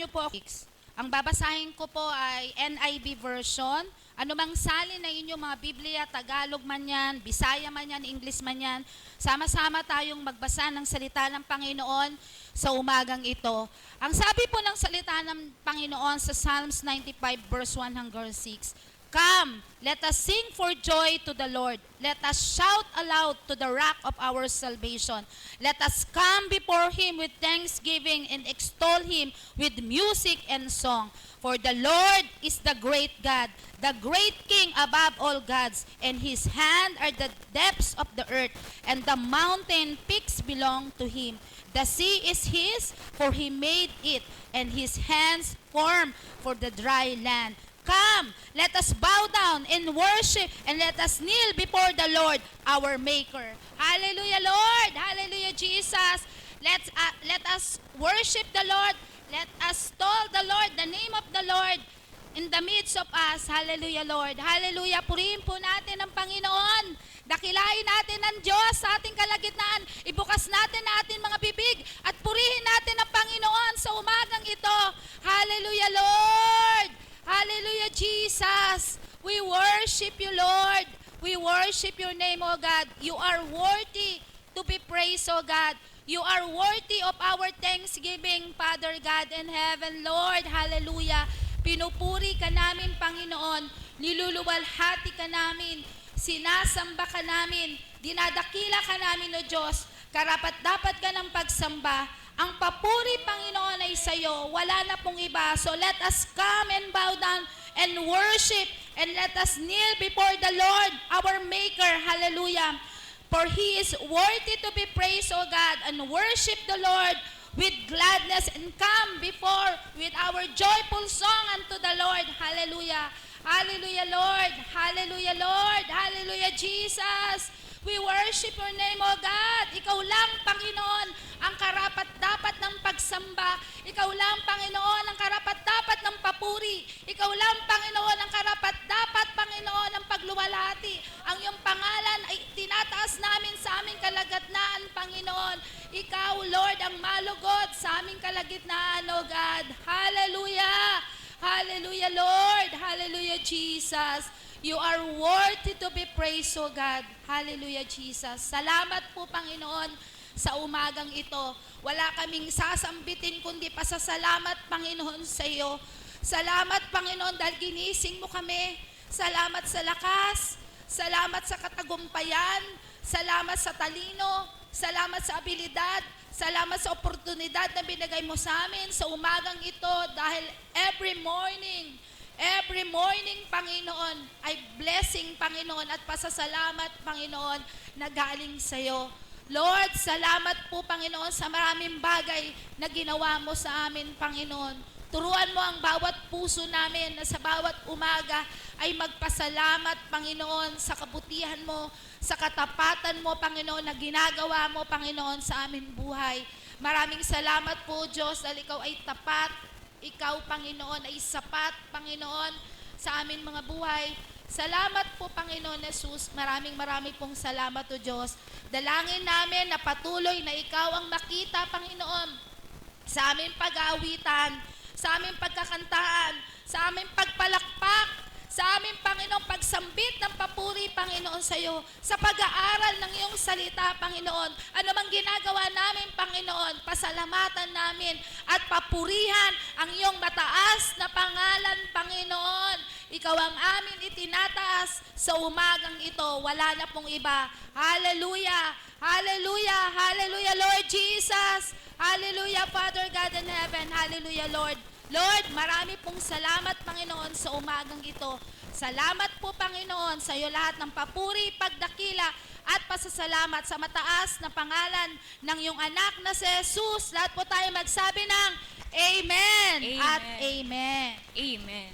po ako. Ang babasahin ko po ay NIV version. Ano mang salin na inyong mga Biblia, Tagalog man yan, Bisaya man yan, English man yan, sama-sama tayong magbasa ng salita ng Panginoon sa umagang ito. Ang sabi po ng salita ng Panginoon sa Psalms 95 verse 1 hanggang 6, "Come, let us sing for joy to the Lord. Let us shout aloud to the rock of our salvation. Let us come before Him with thanksgiving and extol Him with music and song. For the Lord is the great God, the great King above all gods, and His hand are the depths of the earth, and the mountain peaks belong to Him. The sea is His, for He made it, and His hands formed for the dry land. Come, let us bow down and worship, and let us kneel before the Lord, our Maker." Hallelujah, Lord! Hallelujah, Jesus! Let us worship the Lord. Let us extol the Lord, the name of the Lord in the midst of us. Hallelujah, Lord. Hallelujah. Purihin po natin ang Panginoon. Dakilain natin ang Diyos sa ating kalagitnaan. Ibukas natin ang ating mga bibig at purihin natin ang Panginoon sa umagang ito. Hallelujah, Lord. Hallelujah, Jesus. We worship you, Lord. We worship your name, O God. You are worthy to be praised, O God. You are worthy of our thanksgiving, Father God in heaven, Lord. Hallelujah. Pinupuri ka namin, Panginoon. Niluluwalhati ka namin. Sinasamba ka namin. Dinadakila ka namin, O Diyos. Karapat-dapat ka ng pagsamba. Ang papuri, Panginoon, ay sa iyo. Wala na pong iba. So let us come and bow down and worship, and let us kneel before the Lord, our Maker. Hallelujah. For He is worthy to be praised, O God, and worship the Lord with gladness, and come before with our joyful song unto the Lord. Hallelujah. Hallelujah, Lord. Hallelujah, Lord. Hallelujah, Jesus. We worship your name, O God. Ikaw lang, Panginoon, ang karapat-dapat ng pagsamba. Ikaw lang, Panginoon, ang karapat-dapat ng papuri. Ikaw lang, Panginoon, ang karapat-dapat, Panginoon, ng pagluwalhati. Ang iyong pangalan ay tinataas namin sa aming kalagitnaan, Panginoon. Ikaw, Lord, ang malugod sa aming kalagitnaan, O God. Hallelujah! Hallelujah, Lord! Hallelujah, Jesus! You are worthy to be praised, O God. Hallelujah, Jesus. Salamat po, Panginoon, sa umagang ito. Wala kaming sasambitin kundi pasasalamat, Panginoon, sa iyo. Salamat, Panginoon, dahil ginising mo kami. Salamat sa lakas. Salamat sa katagumpayan. Salamat sa talino. Salamat sa abilidad. Salamat sa oportunidad na binigay mo sa amin sa umagang ito, dahil every morning, Panginoon, ay blessing, Panginoon, at pasasalamat, Panginoon, na galing sa iyo. Lord, salamat po, Panginoon, sa maraming bagay na ginawa mo sa amin, Panginoon. Turuan mo ang bawat puso namin na sa bawat umaga ay magpasalamat, Panginoon, sa kabutihan mo, sa katapatan mo, Panginoon, na ginagawa mo, Panginoon, sa aming buhay. Maraming salamat po, Diyos, dahil ikaw ay tapat. Ikaw, Panginoon, ay sapat, Panginoon, sa aming mga buhay. Salamat po, Panginoon Jesus. Maraming pong salamat, O Diyos. Dalangin namin na patuloy na ikaw ang makita, Panginoon, sa aming pag-aawitan, sa aming pagkakantaan, sa aming pagpalakpak, sa aming, Panginoon, pagsambit ng papuri, Panginoon, sa iyo, sa pag-aaral ng iyong salita, Panginoon. Ano mang ginagawa namin, Panginoon, pasalamatan namin at papurihan ang iyong mataas na pangalan, Panginoon. Ikaw ang amin itinataas sa umagang ito. Wala na pong iba. Hallelujah! Hallelujah! Hallelujah, Lord Jesus! Hallelujah, Father God in heaven! Hallelujah, Lord! Lord, marami pong salamat, Panginoon, sa umagang ito. Salamat po, Panginoon, sa iyo lahat ng papuri, pagdakila, at pasasalamat sa mataas na pangalan ng iyong anak na si Jesus. Lahat po tayo magsabi ng Amen, Amen. At Amen. Amen.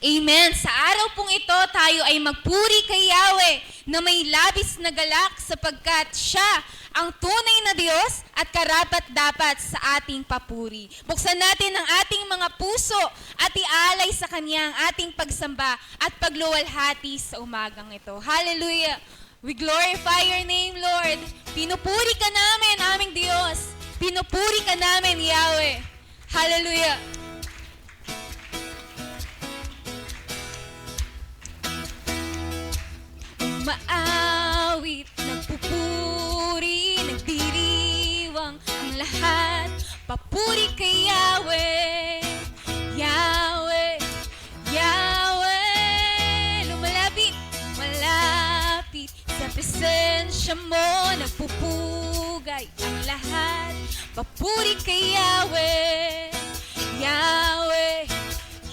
Amen. Sa araw pong ito, tayo ay magpuri kay Yahweh na may labis na galak sapagkat siya ang tunay na Diyos at karapat-dapat sa ating papuri. Buksan natin ang ating mga puso at ialay sa Kanya ang ating pagsamba at pagluwalhati sa umagang ito. Hallelujah! We glorify your name, Lord. Pinupuri ka namin, aming Diyos. Pinupuri ka namin, Yahweh. Hallelujah! Umaawit, nagpupuri, nagdiriwang ang lahat. Papuri kay Yahweh, Yahweh, Yahweh. Lumalapit, malapit sa presensya mo, nagpupugay ang lahat. Papuri kay Yahweh, Yahweh,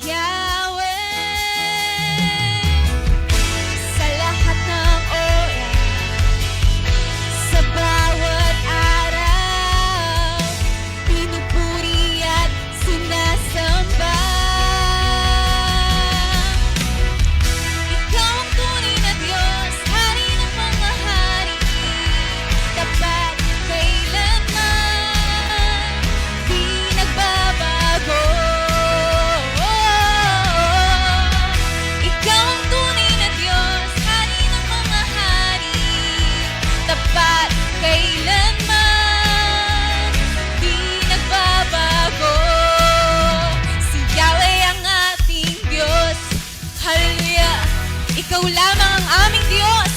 Yahweh. Sa lahat ng oras, sa bawat araw, pinupuri at sinasamba. Ikaw ang tunay na Diyos, Hari ng mga hari, tapat kailanman, di nagbabago. Ikaw ang tunay na Diyos, Hari ng mga hari, tapat kailanman, di nagbabago. Si Yahweh ang ating Diyos. Hallelujah! Ikaw lamang ang aming Diyos.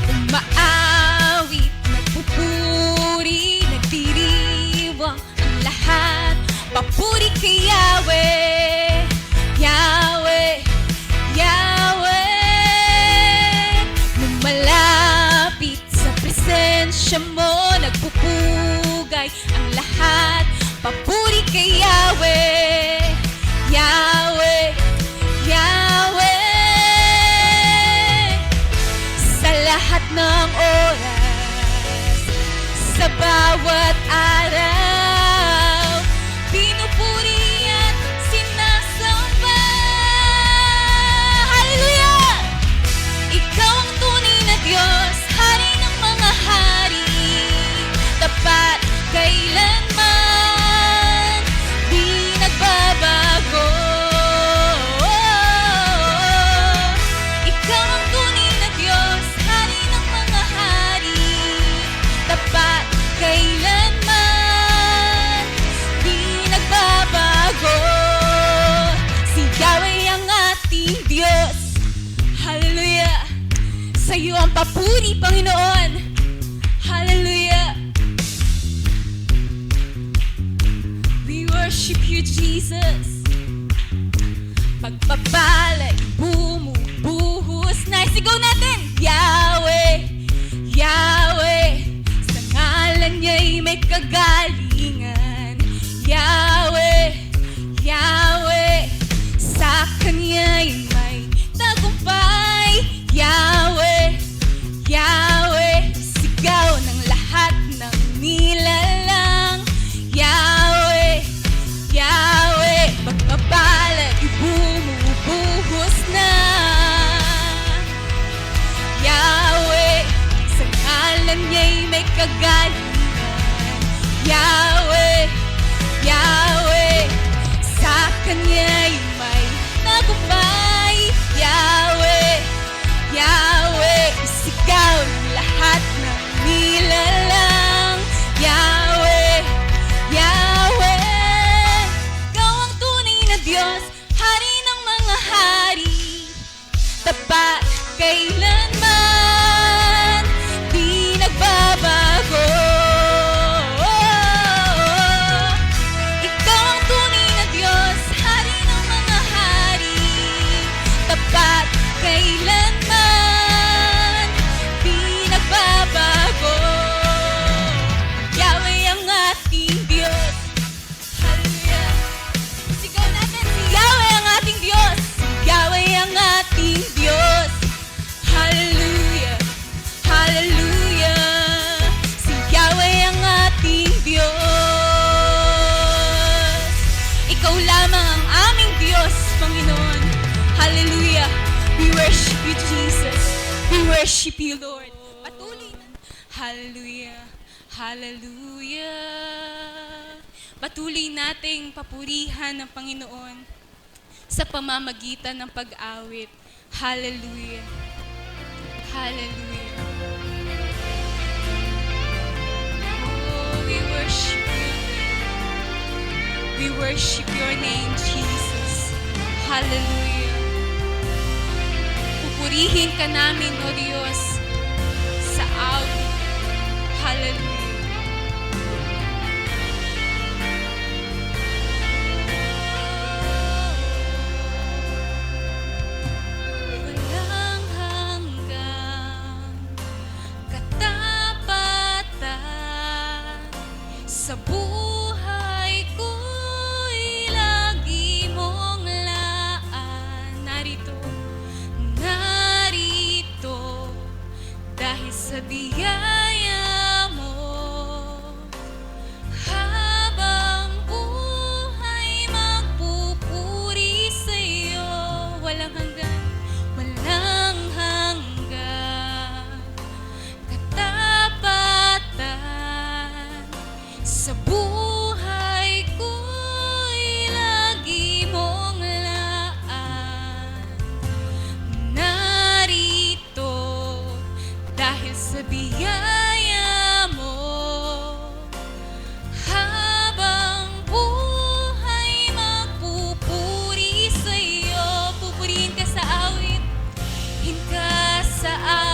Umaawit, nagpupuri, nagdiriwang ang lahat. Papuri kay Yahweh, Yahweh, Yahweh. Lumalapit sa presensya mo, nagpupugay ang lahat. Papuri kay Yahweh, Yahweh, Yahweh. Sa lahat ng oras, sa bawat araw, pinupuri at sinasamba. Hallelujah! Ikaw ang tunay na Diyos, Hari ng mga hari, tapat kailanman, di nagbabago. Ikaw ang tunay na Diyos, Hari ng mga hari, tapat kailanman, di nagbabago. Si Yahweh ang ating Diyos. Hallelujah! Sa iyo ang papuri, Panginoon. Hallelujah! We worship you, Jesus. Pagpapalay, bumubuhos na. Sigaw natin! Yahweh, Yahweh. Sa ngalan niya'y may kagalingan. Yahweh, Yahweh. Sa Kanya'y may tagumpay. Yahweh, Yahweh. Sigaw ng lahat ng nilalang. Yahweh, Yahweh. Pagpapalay, bumubuhos na. Yahweh, sa ngalan niya'y may kagalingan. Yahweh, Yahweh. Sa Kanya'y may tagumpay. Yahweh, Yahweh. Isigaw ng lahat ng nilalang. Yahweh, Yahweh. Ikaw ang tunay na Diyos, Hari ng mga hari, tapat kailanman, di nagbabago. Ikaw ang tunay na Diyos, Hari ng mga hari, tapat kailanman, di nagbabago. Yahweh ang ating Diyos. Hallelujah! Sigaw natin, si Yahweh ang ating Diyos. Yahweh ang ating Diyos. Hallelujah! Hallelujah! Si Yahweh ang ating Diyos. Ikaw lamang ang aming Diyos, Panginoon. Hallelujah! We worship you, Jesus. We worship you, Lord. Patuloy na. Hallelujah! Hallelujah! Patuloy nating papurihan ng Panginoon sa pamamagitan ng pag-awit. Hallelujah! Hallelujah! Oh, we worship you. We worship your name, Jesus. Hallelujah. Pupurihin ka namin, O Diyos, sa awit. Hallelujah. Walang hanggang katapatan sa buhay ko'y lagi mong laan. Narito, dahil sa biyaya mo, habang buhay magpupuri sa'yo. Walang hanggang katapatan sa buhay ko'y lagi mong laan. Narito, dahil sa biyaya mo, habang buhay magpupuri sa'yo. Pupurihin ka sa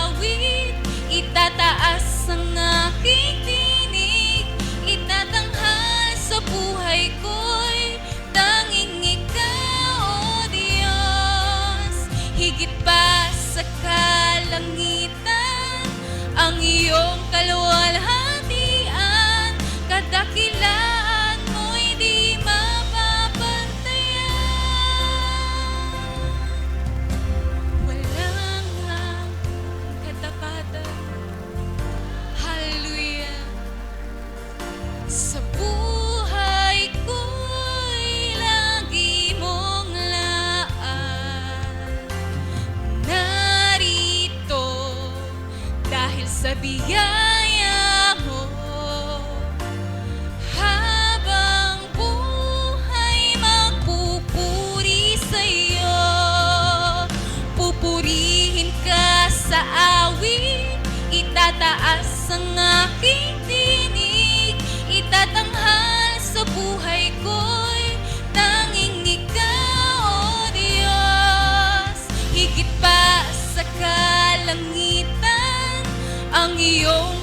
awit, itataas ang aking tinig, itatanghal sa buhay ko'y tanging ikaw, O Diyos. Higit pa sa kalangitan, ang iyong kaluwalhatian, kadakilaan mo'y di mapapantayan. Walang katapatan, hallelujah, sa buhay ko'y lagi mong laan. Narito, dahil sa biyaya mo, habang buhay magpupuri sa'yo. Pupurihin ka sa awit, itataas ang aking tinig, itatanghal sa buhay ko'y tanging ikaw, O Diyos. Higit pa sa kalangitan, ang iyong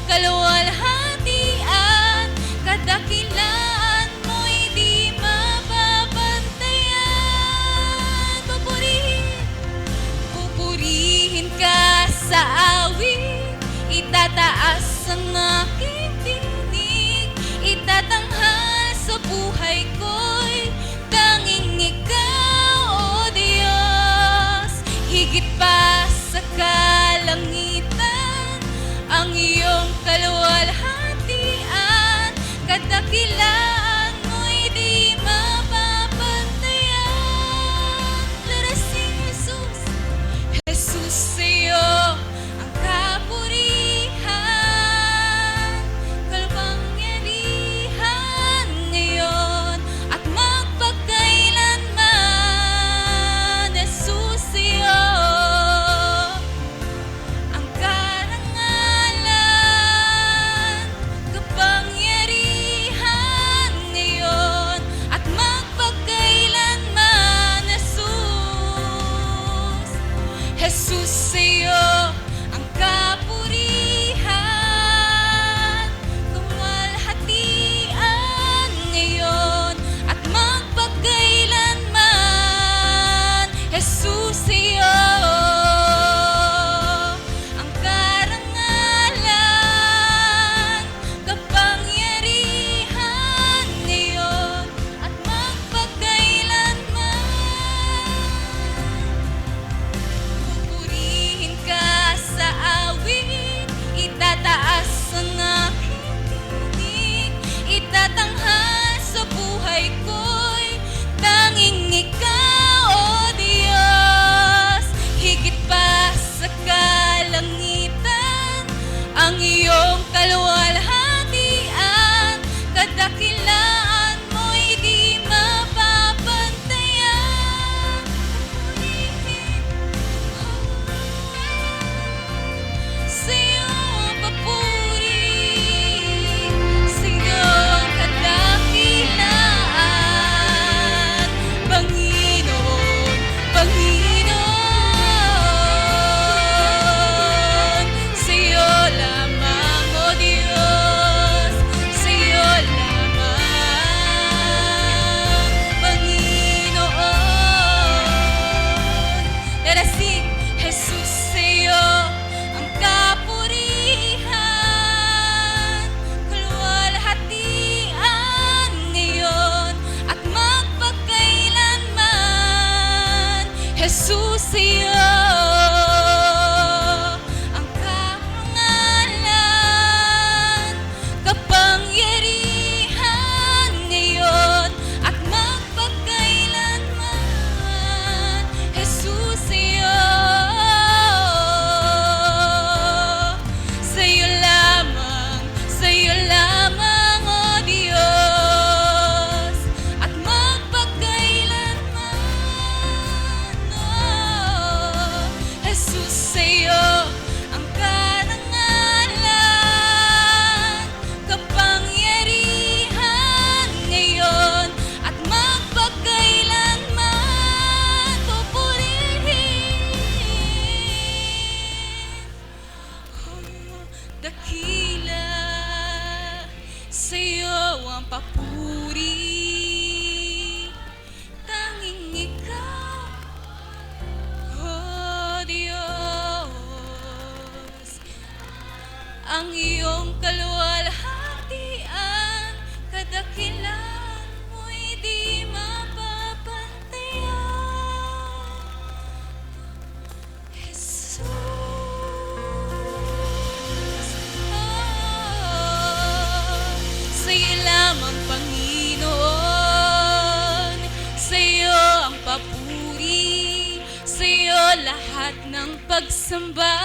papuri, sa'yo lahat ng pagsamba.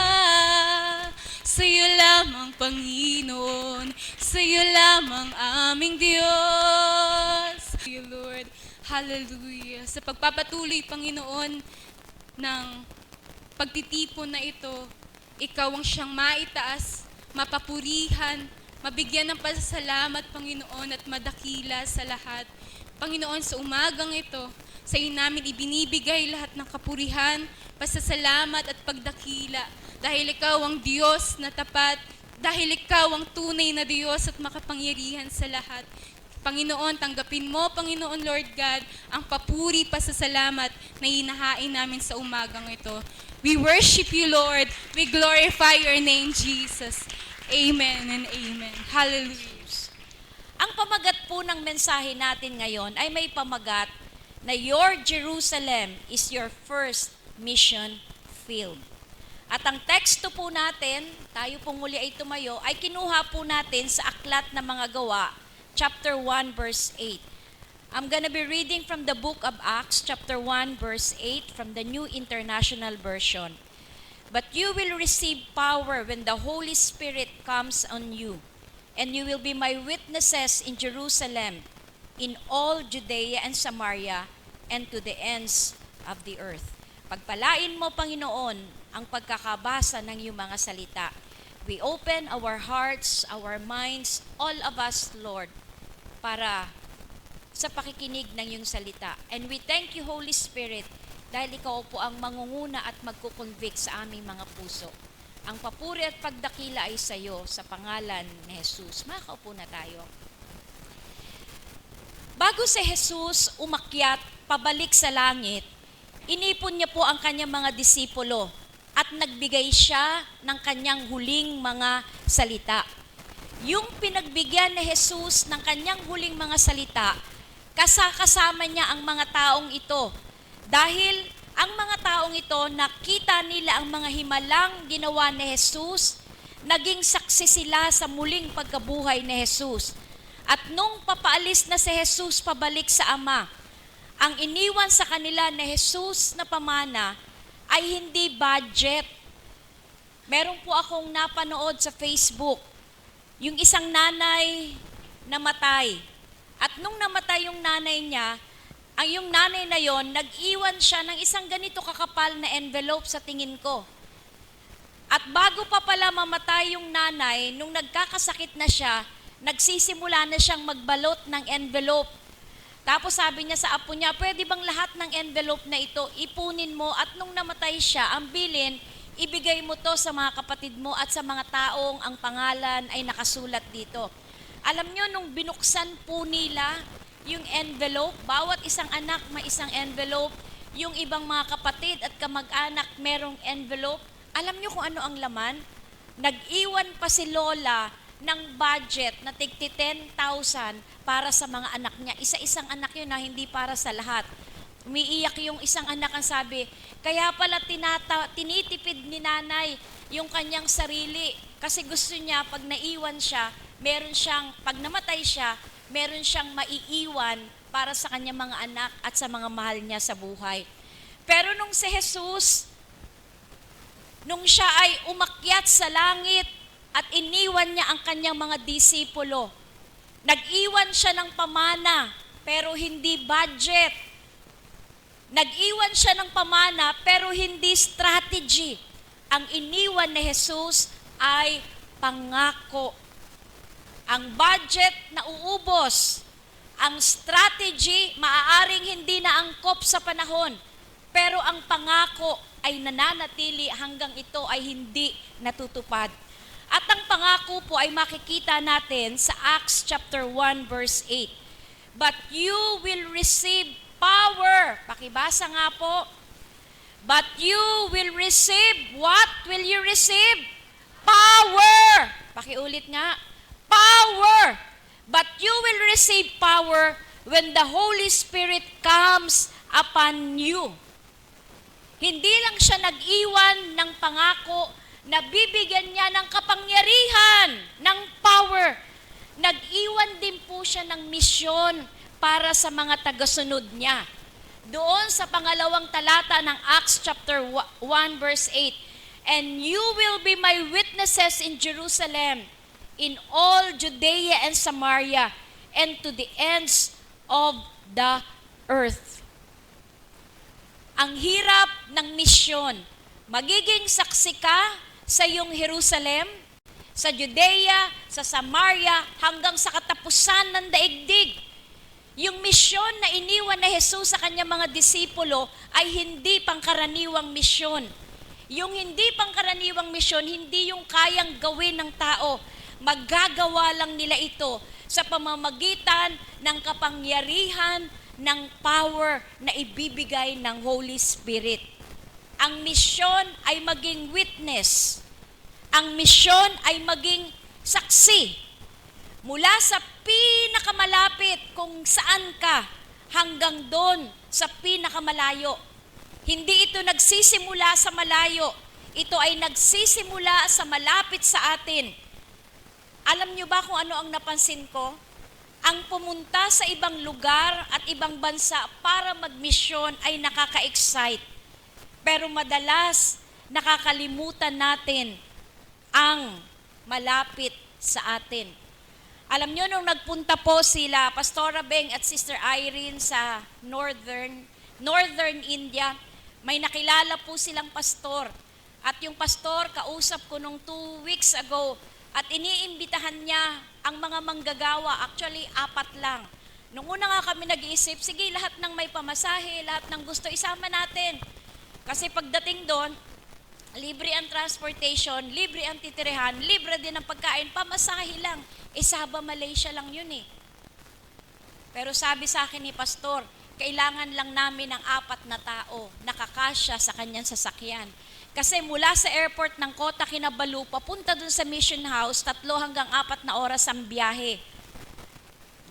Sa'yo lamang, Panginoon, sa'yo lamang aming Diyos. Thank you, Lord. Hallelujah. Sa pagpapatuloy, Panginoon, ng pagtitipon na ito, ikaw ang siyang maitaas, mapapurihan, mabigyan ng pasasalamat, Panginoon, at madakila sa lahat. Panginoon, sa umagang ito, sa iyo namin ibinibigay lahat ng kapurihan, pasasalamat at pagdakila. Dahil ikaw ang Diyos na tapat, dahil ikaw ang tunay na Diyos at makapangyarihan sa lahat. Panginoon, tanggapin mo, Panginoon Lord God, ang papuri, pasasalamat na hinahain namin sa umagang ito. We worship you, Lord. We glorify your name, Jesus. Amen and amen. Hallelujah. Ang pamagat po ng mensahe natin ngayon ay may pamagat na your Jerusalem is your first mission field. At ang teksto po natin, tayo pong muli ay tumayo, ay kinuha po natin sa Aklat ng Mga Gawa, chapter 1, verse 8. I'm gonna be reading from the book of Acts, chapter 1, verse 8, from the New International Version. But you will receive power when the Holy Spirit comes on you, and you will be my witnesses in Jerusalem, in all Judea and Samaria, and to the ends of the earth. Pagpalain mo, Panginoon, ang pagkakabasa ng iyong mga salita. We open our hearts, our minds, all of us, Lord, para sa pakikinig ng iyong salita. And we thank you, Holy Spirit, dahil ikaw po ang mangunguna at magkukonvict sa aming mga puso. Ang papuri at pagdakila ay sa iyo, sa pangalan ni Jesus. Makaupo na tayo. Bago si Jesus umakyat pabalik sa langit, inipon niya po ang kanyang mga disipulo at nagbigay siya ng kanyang huling mga salita. Yung pinagbigyan ni Jesus ng kanyang huling mga salita, kasama niya ang mga taong ito. Dahil ang mga taong ito, nakita nila ang mga himalang ginawa ni Jesus, naging saksi sila sa muling pagkabuhay ni Jesus. At nung papaalis na si Jesus pabalik sa Ama, ang iniwan sa kanila ni Jesus na pamana ay hindi budget. Meron po akong napanood sa Facebook, yung isang nanay namatay. At nung namatay yung nanay niya, yung nanay na yon, nag-iwan siya ng isang ganito kakapal na envelope sa tingin ko. At bago pa pala mamatay yung nanay, nung nagkakasakit na siya, nagsisimula na siyang magbalot ng envelope. Tapos sabi niya sa apo niya, pwede bang lahat ng envelope na ito ipunin mo at nung namatay siya, ang bilin, ibigay mo to sa mga kapatid mo at sa mga taong ang pangalan ay nakasulat dito. Alam niyo, nung binuksan po nila yung envelope, bawat isang anak may isang envelope, yung ibang mga kapatid at kamag-anak merong envelope. Alam niyo kung ano ang laman? Nag-iwan pa si Lola ng budget na tigti 10,000 para sa mga anak niya. Isa-isang anak yun na hindi para sa lahat. Umiiyak yung isang anak ang sabi, kaya pala tinitipid ni nanay yung kanyang sarili kasi gusto niya pag naiwan siya, meron siyang, pag namatay siya, meron siyang maiiwan para sa kanyang mga anak at sa mga mahal niya sa buhay. Pero nung si Jesus, nung siya ay umakyat sa langit, at iniwan niya ang kanyang mga disipulo. Nag-iwan siya ng pamana, pero hindi budget. Nag-iwan siya ng pamana, pero hindi strategy. Ang iniwan ni Jesus ay pangako. Ang budget na uubos. Ang strategy, maaaring hindi na angkop sa panahon. Pero ang pangako ay nananatili hanggang ito ay hindi natutupad. At ang pangako po ay makikita natin sa Acts chapter 1 verse 8. But you will receive power. Pakibasa nga po. But you will receive, what will you receive? Power. Pakiulit nga. Power. But you will receive power when the Holy Spirit comes upon you. Hindi lang siya nag-iwan ng pangako na bibigyan niya ng kapangyarihan, ng power. Nag-iwan din po siya ng misyon para sa mga tagasunod niya. doon sa pangalawang talata ng Acts chapter 1 verse 8. And you will be my witnesses in Jerusalem, in all Judea and Samaria, and to the ends of the earth. Ang hirap ng misyon. Magiging saksi ka sa iyong Jerusalem, sa Judea, sa Samaria, hanggang sa katapusan ng daigdig. Yung misyon na iniwan na Jesus sa kanyang mga disipulo ay hindi pangkaraniwang misyon. Yung hindi pangkaraniwang misyon, hindi yung kayang gawin ng tao. Magagawa lang nila ito sa pamamagitan ng kapangyarihan ng power na ibibigay ng Holy Spirit. Ang misyon ay maging witness. Ang misyon ay maging saksi. Mula sa pinakamalapit kung saan ka hanggang doon sa pinakamalayo. Hindi ito nagsisimula sa malayo. Ito ay nagsisimula sa malapit sa atin. Alam niyo ba kung ano ang napansin ko? Ang pumunta sa ibang lugar at ibang bansa para magmisyon ay nakaka-excite. Pero madalas, nakakalimutan natin ang malapit sa atin. Alam niyo, nung nagpunta po sila, Pastora Beng at Sister Irene sa Northern India, may nakilala po silang pastor. At yung pastor, kausap ko nung 2 weeks ago, at iniimbitahan niya ang mga manggagawa, actually 4 lang. Nung una nga kami nag-iisip, sige, lahat ng may pamasahe, lahat ng gusto, isama natin. Kasi pagdating doon, libre ang transportation, libre ang titirihan, libre din ang pagkain, pamasahe lang. Sabah, Malaysia lang yun eh. Pero sabi sa akin ni Pastor, kailangan lang namin ng 4 na tao, nakakasya sa kanyang sasakyan. Kasi mula sa airport ng Kota Kinabalu, papunta dun sa Mission House, 3 hanggang 4 na oras ang biyahe.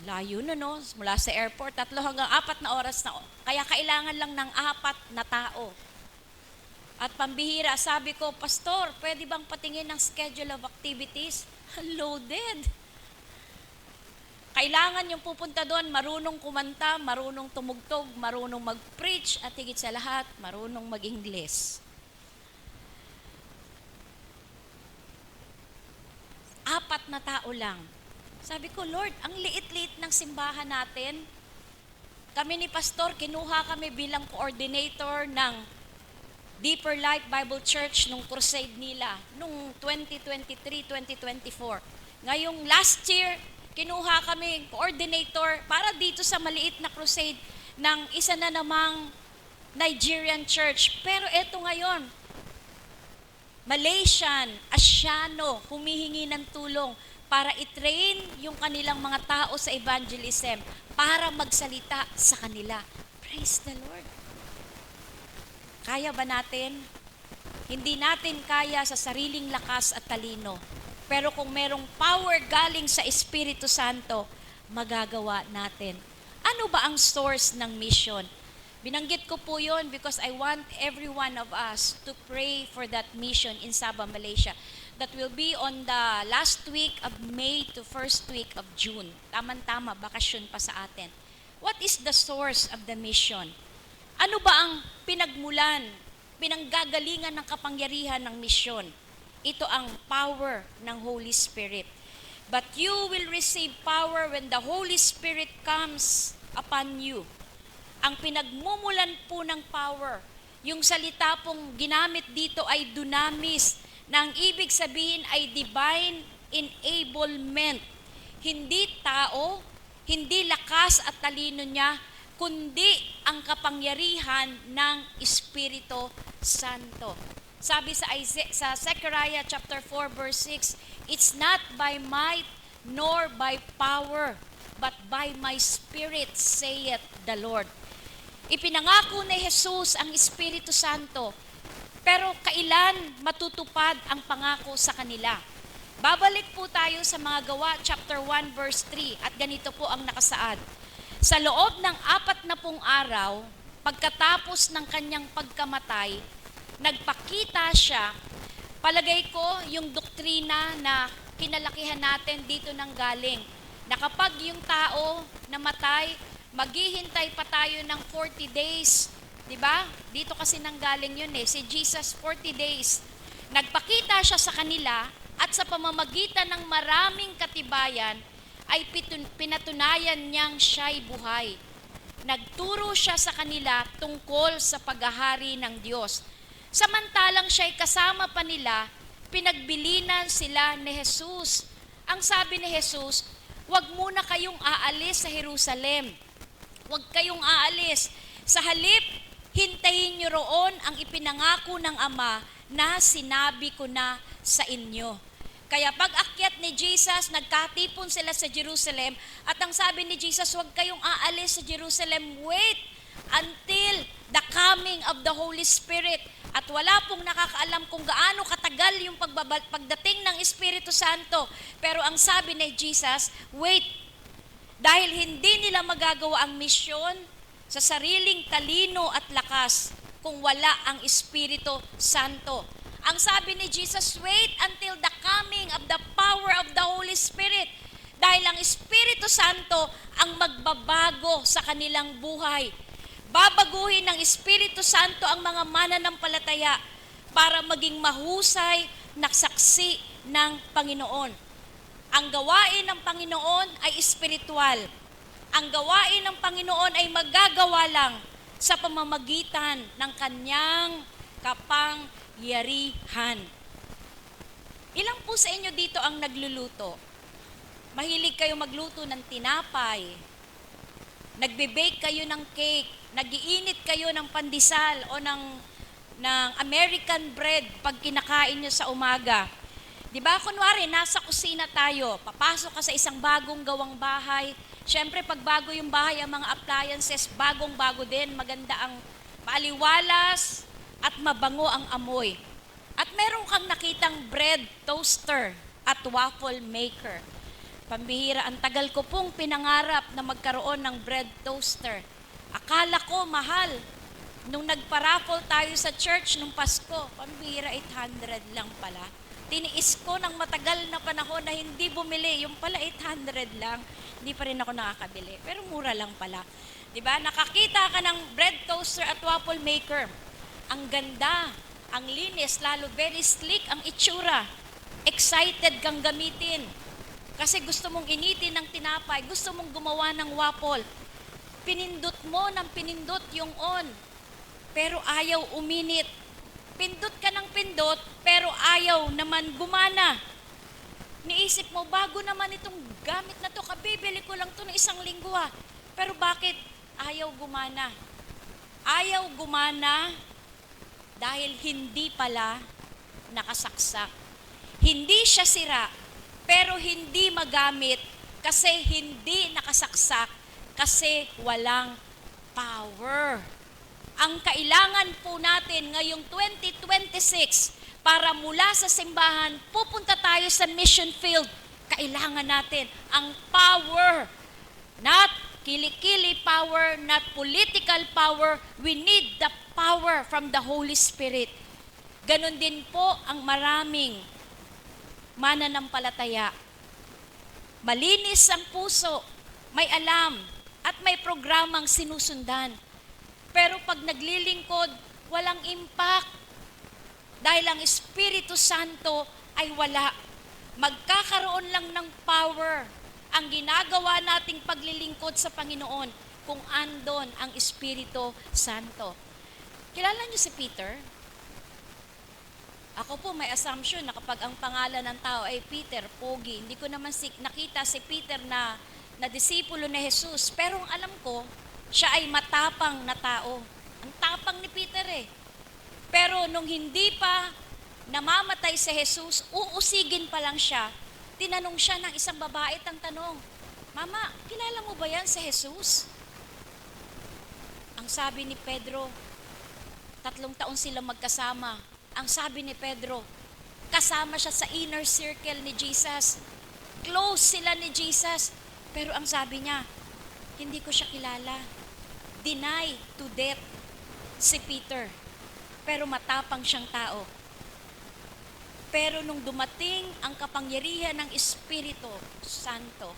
Layo na no, mula sa airport, 3 hanggang 4 na oras na. Kaya kailangan lang ng 4 na tao. At pambihira, sabi ko, Pastor, pwede bang patingin ng schedule of activities? Loaded. Kailangan yung pupunta doon, marunong kumanta, marunong tumugtog, marunong mag-preach, at higit sa lahat, marunong mag-Ingles. 4 na tao lang. Sabi ko, Lord, ang liit-liit ng simbahan natin. Kami ni Pastor, kinuha kami bilang coordinator ng Deeper Life Bible Church nung crusade nila, nung 2023-2024. Ngayong last year, kinuha kami coordinator para dito sa maliit na crusade ng isa na namang Nigerian church. Pero eto ngayon, Malaysian, Asiano, humihingi ng tulong para i-train yung kanilang mga tao sa evangelism para magsalita sa kanila. Praise the Lord. Kaya ba natin? Hindi natin kaya sa sariling lakas at talino. Pero kung merong power galing sa Espiritu Santo, magagawa natin. Ano ba ang source ng mission? Binanggit ko po yun because I want every one of us to pray for that mission in Sabah, Malaysia. That will be on the last week of May to first week of June. Tama-tama, bakasyon pa sa atin. What is the source of the mission? Ano ba ang pinagmulan, pinanggagalingan ng kapangyarihan ng misyon? Ito ang power ng Holy Spirit. But you will receive power when the Holy Spirit comes upon you. Ang pinagmumulan po ng power, yung salita pong ginamit dito ay dunamis, na ang ibig sabihin ay divine enablement. Hindi tao, hindi lakas at talino niya, kundi ang kapangyarihan ng Espiritu Santo. Sabi sa Zechariah chapter 4 verse 6, it's not by might nor by power, but by my Spirit, saith the Lord. Ipinangako ni Jesus ang Espiritu Santo, pero kailan matutupad ang pangako sa kanila? Babalik po tayo sa mga Gawa chapter 1 verse 3 at ganito po ang nakasaad. Sa loob ng 40 araw, pagkatapos ng kanyang pagkamatay, nagpakita siya. Palagay ko yung doktrina na kinalakihan natin dito nang galing, na kapag yung tao namatay, Maghihintay pa tayo ng 40 days. 'Di ba? Dito kasi nanggaling yun si Jesus 40 days. Nagpakita siya sa kanila at sa pamamagitan ng maraming katibayan ay pinatunayan niyang siya'y buhay. Nagturo siya sa kanila tungkol sa paghahari ng Diyos. Samantalang siya'y kasama pa nila, pinagbilinan sila ni Jesus. Ang sabi ni Jesus, huwag muna kayong aalis sa Jerusalem. Huwag kayong aalis. Sa halip, hintayin niyo roon ang ipinangako ng Ama na sinabi ko na sa inyo. Kaya pag akyat ni Jesus, nagkatipon sila sa Jerusalem at ang sabi ni Jesus, huwag kayong aalis sa Jerusalem. Wait until the coming of the Holy Spirit. At wala pong nakakaalam kung gaano katagal yung pagdating ng Espiritu Santo. Pero ang sabi ni Jesus, wait. Dahil hindi nila magagawa ang misyon sa sariling talino at lakas kung wala ang Espiritu Santo. Ang sabi ni Jesus, wait until the coming of the power of the Holy Spirit. Dahil ang Espiritu Santo ang magbabago sa kanilang buhay. Babaguhin ng Espiritu Santo ang mga mananampalataya para maging mahusay na saksi ng Panginoon. Ang gawain ng Panginoon ay espiritual. Ang gawain ng Panginoon ay magagawa lang sa pamamagitan ng kanyang kapangyarihan. Ilang po sa inyo dito ang nagluluto? Mahilig kayo magluto ng tinapay. Nagbe-bake kayo ng cake. Nag-iinit kayo ng pandesal o ng American bread pag kinakain nyo sa umaga. Diba? Kunwari, nasa kusina tayo, papasok ka sa isang bagong gawang bahay. Siyempre, pag bago yung bahay, ang mga appliances, bagong-bago din, maganda ang maaliwalas at mabango ang amoy. At meron kang nakitang bread toaster at waffle maker. Pambihira, ang tagal ko pong pinangarap na magkaroon ng bread toaster. Akala ko mahal. Nung nagpa-raffle tayo sa church nung Pasko, pambihira, 800 lang pala. Tiniis ko ng matagal na panahon na hindi bumili. Yung pala 800 lang, hindi pa rin ako nakakabili. Pero mura lang pala. Diba? Nakakita ka ng bread toaster at waffle maker. Ang ganda, ang linis, lalo very sleek ang itsura. Excited kang gamitin. Kasi gusto mong initin ng tinapay, gusto mong gumawa ng waffle. Pinindot mo ng pinindot yung on. Pero ayaw uminit. Pindot ka ng pindot, pero ayaw naman gumana. Niisip mo, bago naman itong gamit na to, kabibili ko lang to ng 1 linggo Pero bakit ayaw gumana? Ayaw gumana dahil hindi pala nakasaksak. Hindi siya sira, pero hindi magamit kasi hindi nakasaksak, kasi walang power. Ang kailangan po natin ngayong 2026 para mula sa simbahan, pupunta tayo sa mission field. Kailangan natin ang power, not kilikili power, not political power. We need the power from the Holy Spirit. Ganon din po ang maraming mananampalataya. Malinis ang puso, may alam, at may programang sinusundan. Pero pag naglilingkod, walang impact. Dahil ang Espiritu Santo ay wala. Magkakaroon lang ng power ang ginagawa nating paglilingkod sa Panginoon kung andon ang Espiritu Santo. Kilala niyo si Peter? Ako po may assumption na kapag ang pangalan ng tao ay Peter, pogi, hindi ko naman nakita si Peter na disipulo ni Jesus. Pero ang alam ko, siya ay matapang na tao. Ang tapang ni Peter Pero nung hindi pa namamatay si Jesus, uusigin pa lang siya, tinanong siya ng isang babae ang tanong, Mama, kilala mo ba yan si Jesus? Ang sabi ni Pedro, 3 taon sila magkasama. Ang sabi ni Pedro, kasama siya sa inner circle ni Jesus. Close sila ni Jesus. Pero ang sabi niya, hindi ko siya kilala. Deny to death si Peter. Pero matapang siyang tao. Pero nung dumating ang kapangyarihan ng Espiritu Santo,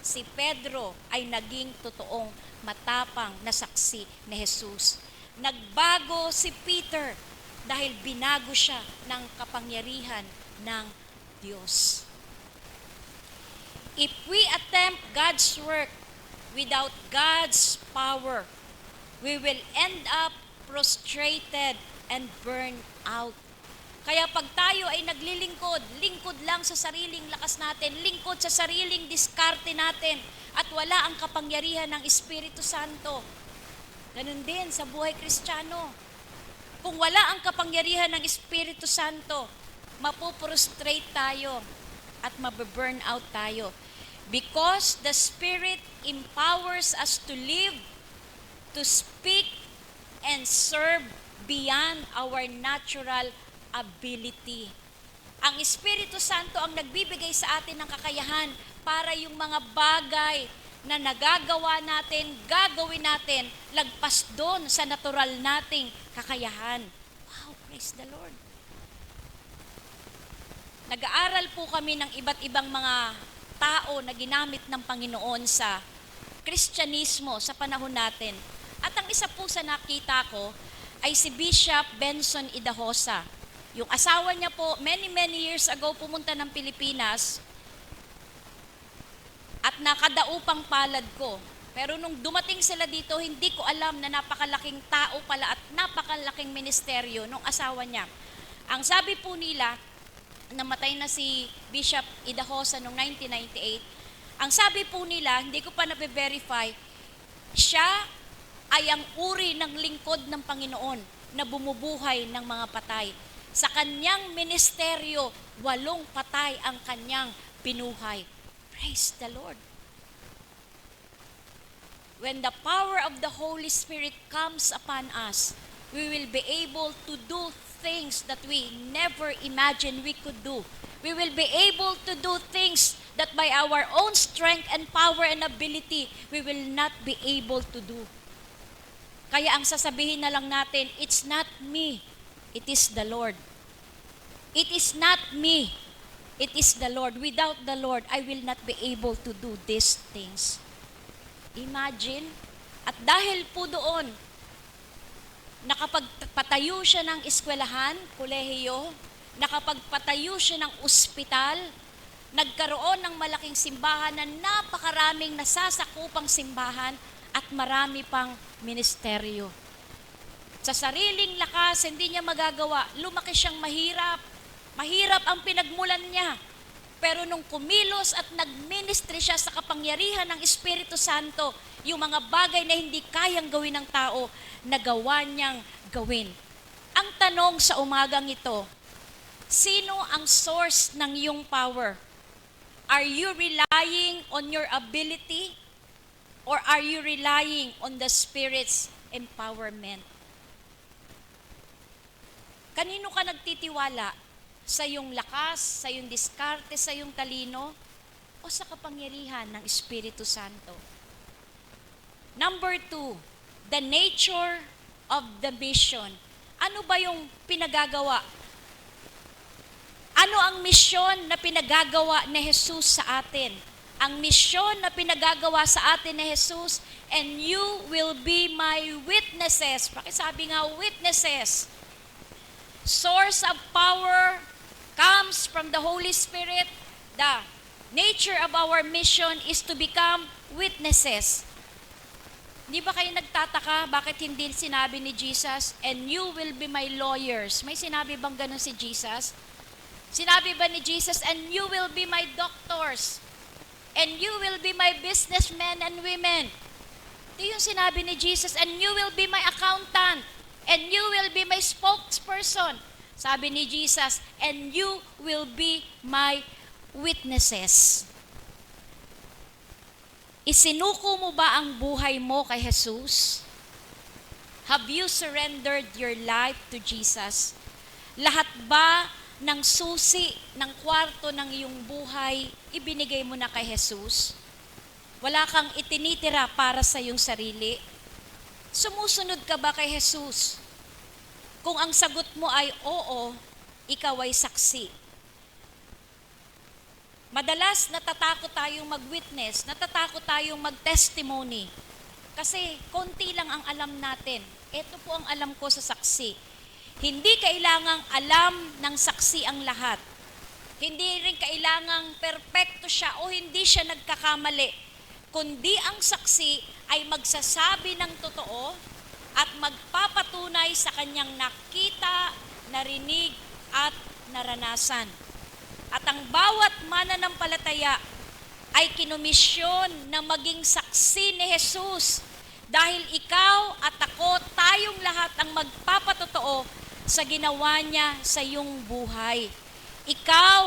si Pedro ay naging totoong matapang na saksi ni Jesus. Nagbago si Peter dahil binago siya ng kapangyarihan ng Diyos. If we attempt God's work without God's power, we will end up prostrated and burned out. Kaya pag tayo ay naglilingkod, lingkod lang sa sariling lakas natin, lingkod sa sariling diskarte natin, at wala ang kapangyarihan ng Espiritu Santo. Ganun din sa buhay Kristiyano. Kung wala ang kapangyarihan ng Espiritu Santo, mapuprostrate tayo at mababurn out tayo. Because the Spirit empowers us to live, to speak, and serve beyond our natural ability. Ang Espiritu Santo ang nagbibigay sa atin ng kakayahan para yung mga bagay na nagagawa natin, gagawin natin, lagpas doon sa natural nating kakayahan. Wow, praise the Lord. Nag-aaral po kami ng iba't ibang mga tao na ginamit ng Panginoon sa Kristyanismo sa panahon natin. At ang isa po sa nakita ko ay si Bishop Benson Idahosa. Yung asawa niya po, many years ago, pumunta ng Pilipinas at nakadaupang palad ko. Pero nung dumating sila dito, hindi ko alam na napakalaking tao pala at napakalaking ministeryo nung asawa niya. Ang sabi po nila, namatay na si Bishop Idahosa noong 1998, ang sabi po nila, hindi ko pa na-verify, siya ay ang uri ng lingkod ng Panginoon na bumubuhay ng mga patay. Sa kanyang ministeryo, 8 patay ang kanyang pinuhay. Praise the Lord. When the power of the Holy Spirit comes upon us, we will be able to do things that we never imagined we could do. We will be able to do things that by our own strength and power and ability, we will not be able to do. Kaya ang sasabihin na lang natin, it's not me, it is the Lord. It is not me, it is the Lord. Without the Lord, I will not be able to do these things. Imagine, at dahil po doon, nakapagpatayo siya ng eskwelahan, kolehiyo, nakapagpatayo siya ng ospital, nagkaroon ng malaking simbahan na napakaraming nasasakupang simbahan at marami pang ministeryo. Sa sariling lakas, hindi niya magagawa. Lumaki siyang mahirap. Mahirap ang pinagmulan niya. Pero nung kumilos at nagministry siya sa kapangyarihan ng Espiritu Santo, yung mga bagay na hindi kayang gawin ng tao, nagawa niyang gawin. Ang tanong sa umagang ito, sino ang source ng iyong power? Are you relying on your ability? Or are you relying on the Spirit's empowerment? Kanino ka nagtitiwala? Sa iyong lakas, sa iyong diskarte, sa iyong talino, o sa kapangyarihan ng Espiritu Santo? Number 2, the nature of the mission. Ano ba yung pinagagawa? Ano ang misyon na pinagagawa ni Jesus sa atin? Ang misyon na pinagagawa sa atin ni Jesus, and you will be my witnesses. Pakisabi nga, witnesses. Source of power comes from the Holy Spirit. The nature of our mission is to become witnesses. Di ba kayo nagtataka bakit hindi sinabi ni Jesus, and you will be my lawyers? May sinabi bang ganun si Jesus? Sinabi ba ni Jesus, and you will be my doctors? And you will be my businessmen and women? Ito yung sinabi ni Jesus, and you will be my accountant? And you will be my spokesperson? Sabi ni Jesus, and you will be my witnesses. Isinuko mo ba ang buhay mo kay Jesus? Have you surrendered your life to Jesus? Lahat ba ng susi ng kwarto ng iyong buhay, ibinigay mo na kay Jesus? Wala kang itinitira para sa iyong sarili? Sumusunod ka ba kay Jesus? Kung ang sagot mo ay oo, ikaw ay saksi. Madalas natatakot tayong mag-witness, natatakot tayong mag-testimony. Kasi konti lang ang alam natin. Ito po ang alam ko sa saksi. Hindi kailangang alam ng saksi ang lahat. Hindi rin kailangang perpekto siya o hindi siya nagkakamali. Kundi ang saksi ay magsasabi ng totoo at magpapatunay sa kanyang nakita, narinig at naranasan. At ang bawat mananampalataya ay kinomisyon na maging saksi ni Jesus dahil ikaw at ako, tayong lahat ang magpapatotoo sa ginawa niya sa iyong buhay. Ikaw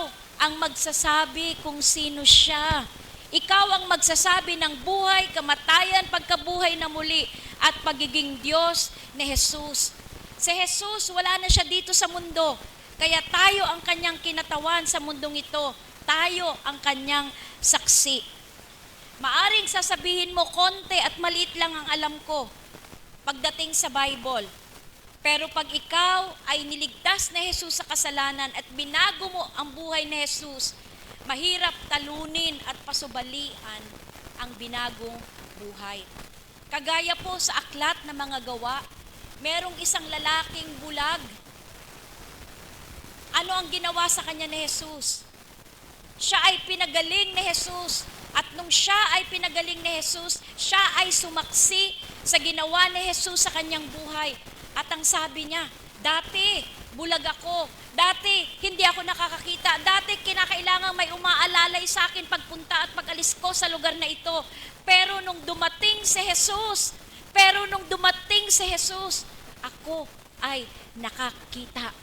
ang magsasabi kung sino siya. Ikaw ang magsasabi ng buhay, kamatayan, pagkabuhay na muli at pagiging Diyos ni Jesus. Si Jesus, wala na siya dito sa mundo. Kaya tayo ang kanyang kinatawan sa mundong ito. Tayo ang kanyang saksi. Maaring sasabihin mo, konti at maliit lang ang alam ko pagdating sa Bible. Pero pag ikaw ay niligtas na Jesus sa kasalanan at binago mo ang buhay ni Jesus, mahirap talunin at pasubalian ang binagong buhay. Kagaya po sa aklat na mga gawa, merong isang lalaking bulag. Ano ang ginawa sa kanya ni Jesus? Siya ay pinagaling ni Jesus. At nung siya ay pinagaling ni Jesus, siya ay sumaksi sa ginawa ni Jesus sa kanyang buhay. At ang sabi niya, dati bulag ako, dati hindi ako nakakakita, dati kinakailangan may umaalalay sa akin pagpunta at pag-alis ko sa lugar na ito. Pero nung dumating si Jesus, ako ay nakakita.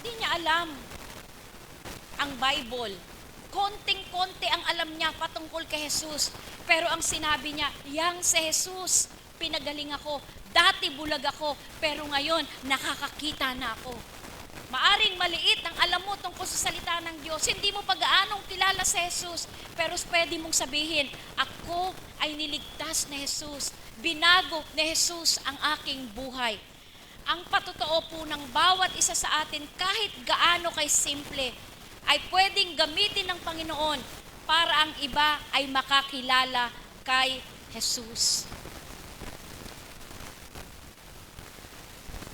Hindi niya alam ang Bible. Konting-konti ang alam niya patungkol kay Jesus. Pero ang sinabi niya, yang si Jesus, pinagaling ako. Dati bulag ako, pero ngayon nakakakita na ako. Maaring maliit ang alam mo tungkol sa salita ng Diyos. Hindi mo pag-aanong kilala si Jesus. Pero pwede mong sabihin, ako ay niligtas ni Jesus. Binago ni Jesus ang aking buhay. Ang patotoo po ng bawat isa sa atin, kahit gaano kay simple, ay pwedeng gamitin ng Panginoon para ang iba ay makakilala kay Jesus.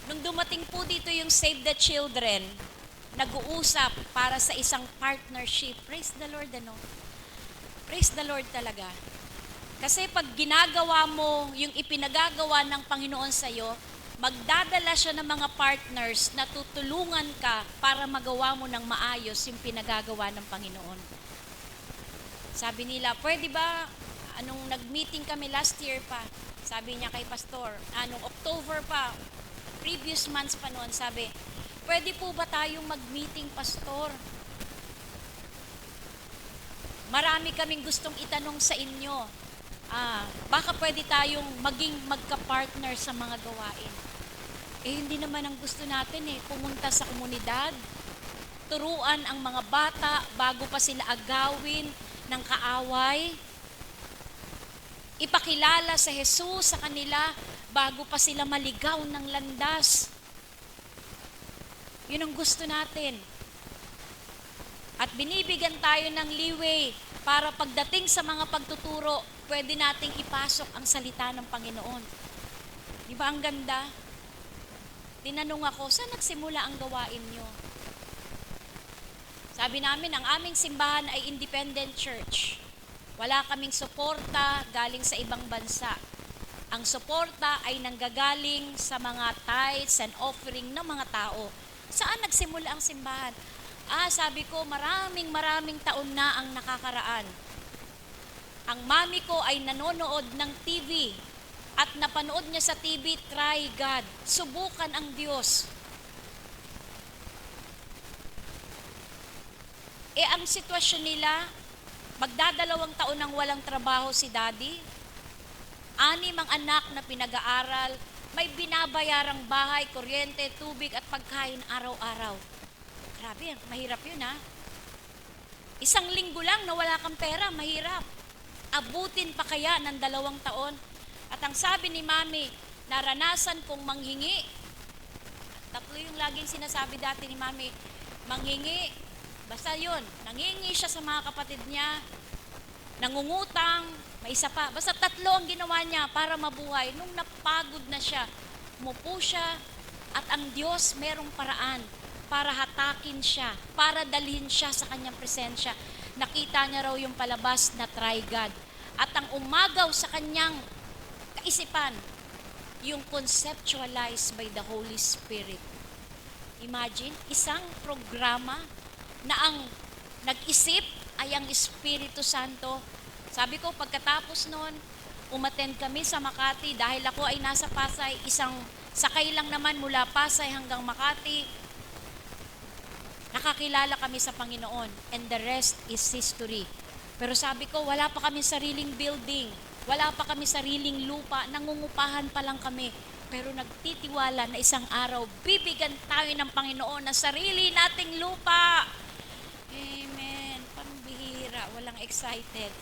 Nung dumating po dito yung Save the Children, nag-uusap para sa isang partnership. Praise the Lord, ano? Praise the Lord talaga. Kasi pag ginagawa mo yung ipinagagawa ng Panginoon sa'yo, magdadala siya ng mga partners na tutulungan ka para magawa mo ng maayos yung pinagagawa ng Panginoon. Sabi nila, pwede ba, anong nag-meeting kami last year pa, sabi niya kay Pastor, anong October pa, previous months pa noon, sabi, pwede po ba tayong mag-meeting, Pastor? Marami kaming gustong itanong sa inyo. Baka pwede tayong maging magka-partner sa mga gawain. Hindi naman ang gusto natin pumunta sa komunidad, turuan ang mga bata bago pa sila agawin ng kaaway, ipakilala sa Jesus sa kanila bago pa sila maligaw ng landas. Yun ang gusto natin. At binibigyan tayo ng leeway para pagdating sa mga pagtuturo, pwede nating ipasok ang salita ng Panginoon. Di ba ang ganda? Tinanong ako, saan nagsimula ang gawain nyo? Sabi namin, ang aming simbahan ay independent church. Wala kaming suporta galing sa ibang bansa. Ang suporta ay nanggagaling sa mga tithes and offering ng mga tao. Saan nagsimula ang simbahan? Sabi ko, maraming taon na ang nakakaraan. Ang mami ko ay nanonood ng TV at napanood niya sa TV, try God, subukan ang Diyos. Ang sitwasyon nila, magdadalawang taon nang walang trabaho si daddy, 6 ang anak na pinag-aaral, may binabayarang bahay, kuryente, tubig at pagkain araw-araw. Grabe, mahirap yun Isang linggo lang na wala kang pera, mahirap. Abutin pa kaya ng 2 taon? At ang sabi ni Mami, naranasan kong manghingi. 3 yung laging sinasabi dati ni Mami, manghingi, Basta yun, nangingi siya sa mga kapatid niya, nangungutang, may isa pa. Basta 3 ang ginawa niya para mabuhay. Nung napagod na siya, umupo siya at ang Diyos merong paraan para hatakin siya, para dalhin siya sa kanyang presensya. Nakita niya raw yung palabas na try God. At ang umagaw sa kanyang kaisipan, yung conceptualized by the Holy Spirit. Imagine, isang programa na ang nag-isip ay ang Espiritu Santo. Sabi ko, pagkatapos noon, umattend kami sa Makati dahil ako ay nasa Pasay, isang sakay lang naman mula Pasay hanggang Makati. Nakakilala kami sa Panginoon and the rest is history. Pero sabi ko, wala pa kami sariling building, wala pa kami sariling lupa, nangungupahan pa lang kami. Pero nagtitiwala na isang araw, bibigyan tayo ng Panginoon ng sarili nating lupa. Amen. Pambihira, walang excited.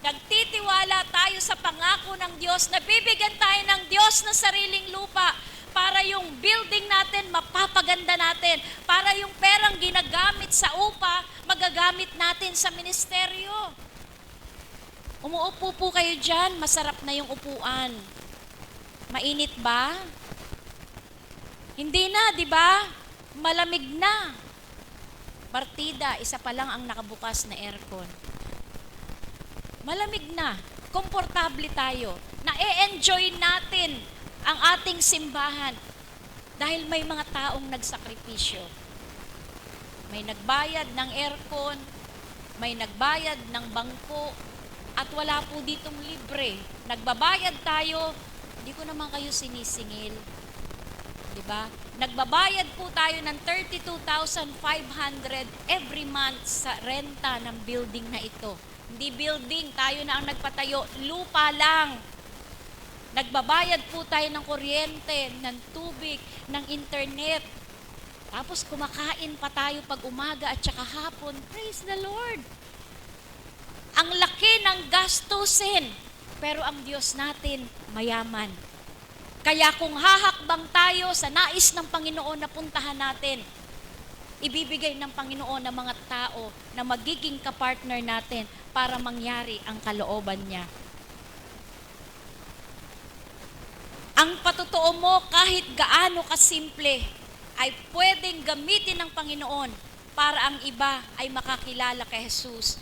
Nagtitiwala tayo sa pangako ng Diyos na bibigyan tayo ng Diyos ng sariling lupa para yung building natin, mapapaganda natin. Para yung perang ginagamit sa upa, magagamit natin sa ministeryo. Umuupo po kayo dyan, masarap na yung upuan. Mainit ba? Hindi na, di ba? Malamig na. Partida, isa pa lang ang nakabukas na aircon. Malamig na. Komportable tayo. Na-enjoy natin ang ating simbahan dahil may mga taong nagsakripisyo. May nagbayad ng aircon, may nagbayad ng bangko, at wala po ditong libre. Nagbabayad tayo, hindi ko naman kayo sinisingil. Diba? Nagbabayad po tayo ng 32,500 every month sa renta ng building na ito. Hindi building, tayo na ang nagpatayo, lupa lang. Nagbabayad po tayo ng kuryente, ng tubig, ng internet. Tapos kumakain pa tayo pag umaga at saka hapon. Praise the Lord! Ang laki ng gastusin, pero ang Diyos natin mayaman. Kaya kung hahakbang tayo sa nais ng Panginoon na puntahan natin, ibibigay ng Panginoon ng mga tao na magiging kapartner natin para mangyari ang kalooban niya. Ang patotoo mo kahit gaano kasimple ay pwedeng gamitin ng Panginoon para ang iba ay makakilala kay Jesus.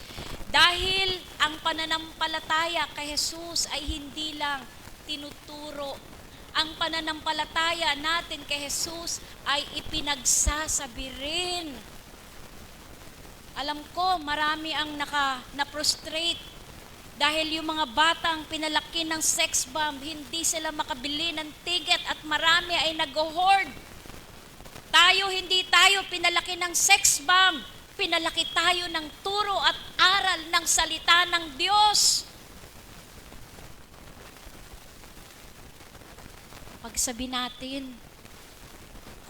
Dahil ang pananampalataya kay Jesus ay hindi lang tinuturo. Ang pananampalataya natin kay Jesus ay ipinagsasabi rin. Alam ko, marami ang na-prostrate dahil yung mga batang pinalaki ng sex bomb, hindi sila makabili ng ticket at marami ay nag-hoard. Tayo, hindi tayo pinalaki ng sex bomb. Pinalaki tayo ng turo at aral ng salita ng Diyos. Pagsabi natin,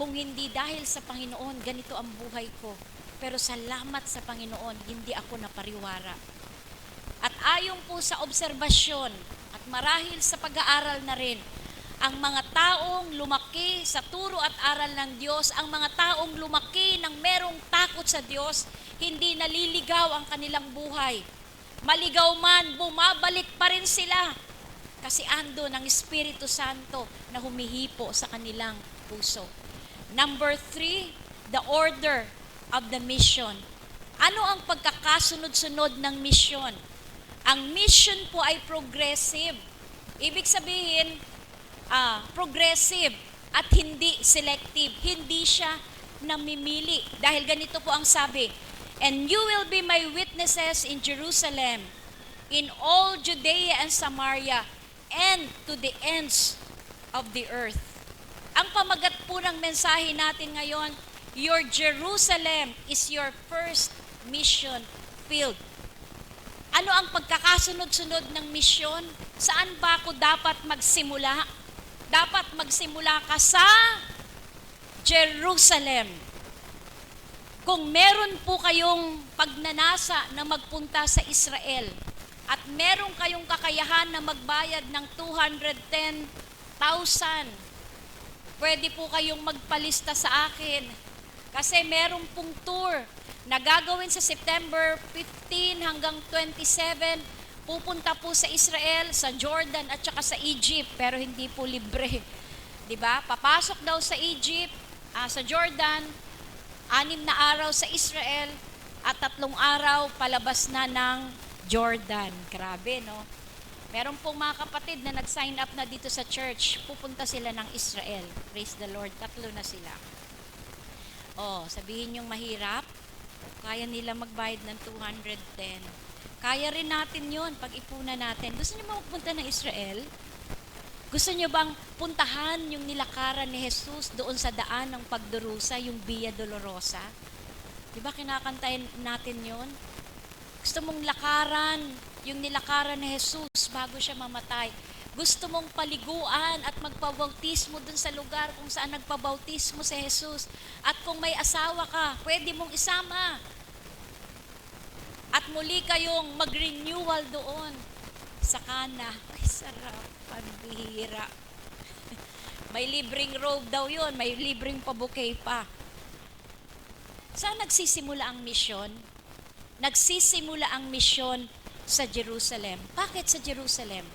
kung hindi dahil sa Panginoon, ganito ang buhay ko. Pero salamat sa Panginoon, hindi ako napariwara. At ayon po sa obserbasyon at marahil sa pag-aaral na rin, ang mga taong lumaki sa turo at aral ng Diyos, ang mga taong lumaki ng merong takot sa Diyos, hindi naliligaw ang kanilang buhay. Maligaw man, bumabalik pa rin sila. Kasi ando ng Espiritu Santo na humihipo sa kanilang puso. Number 3, the order of the mission. Ano ang pagkakasunod-sunod ng mission? Ang mission po ay progressive. Ibig sabihin, progressive at hindi selective. Hindi siya namimili. Dahil ganito po ang sabi, and you will be my witnesses in Jerusalem, in all Judea and Samaria, and to the ends of the earth. Ang pamagat po ng mensahe natin ngayon, your Jerusalem is your first mission field. Ano ang pagkakasunod-sunod ng misyon? Saan ba ako dapat magsimula? Dapat magsimula ka sa Jerusalem. Kung meron po kayong pagnanasa na magpunta sa Israel at meron kayong kakayahan na magbayad ng 210,000, pwede po kayong magpalista sa akin Kasi meron pong tour na gagawin sa September 15 hanggang 27. Pupunta po sa Israel, sa Jordan at saka sa Egypt, pero hindi po libre. 'Di ba? Papasok daw sa Egypt, sa Jordan, 6 na araw sa Israel at 3 araw palabas na ng Jordan. Grabe, no? Meron pong mga kapatid na nag-sign up na dito sa church, pupunta sila ng Israel. Praise the Lord, 3 na sila. Sabihin yung mahirap, kaya nila magbayad ng 210. Kaya rin natin yun, pag-ipunan natin. Gusto niyo ba magpunta ng Israel? Gusto niyo bang puntahan yung nilakaran ni Jesus doon sa daan ng pagdurusa, yung Via Dolorosa? Di ba kinakantayin natin yun? Gusto mong lakaran yung nilakaran ni Jesus bago siya mamatay. Gusto mong paliguan at magpabautismo dun sa lugar kung saan nagpabautismo si Jesus. At kung may asawa ka, pwede mong isama. At muli kayong mag-renewal doon sa Cana. Ay, sarap. Pambihira. May libreng robe daw yun. May libreng pabouquet pa. Saan nagsisimula ang misyon? Nagsisimula ang misyon sa Jerusalem. Bakit sa Jerusalem?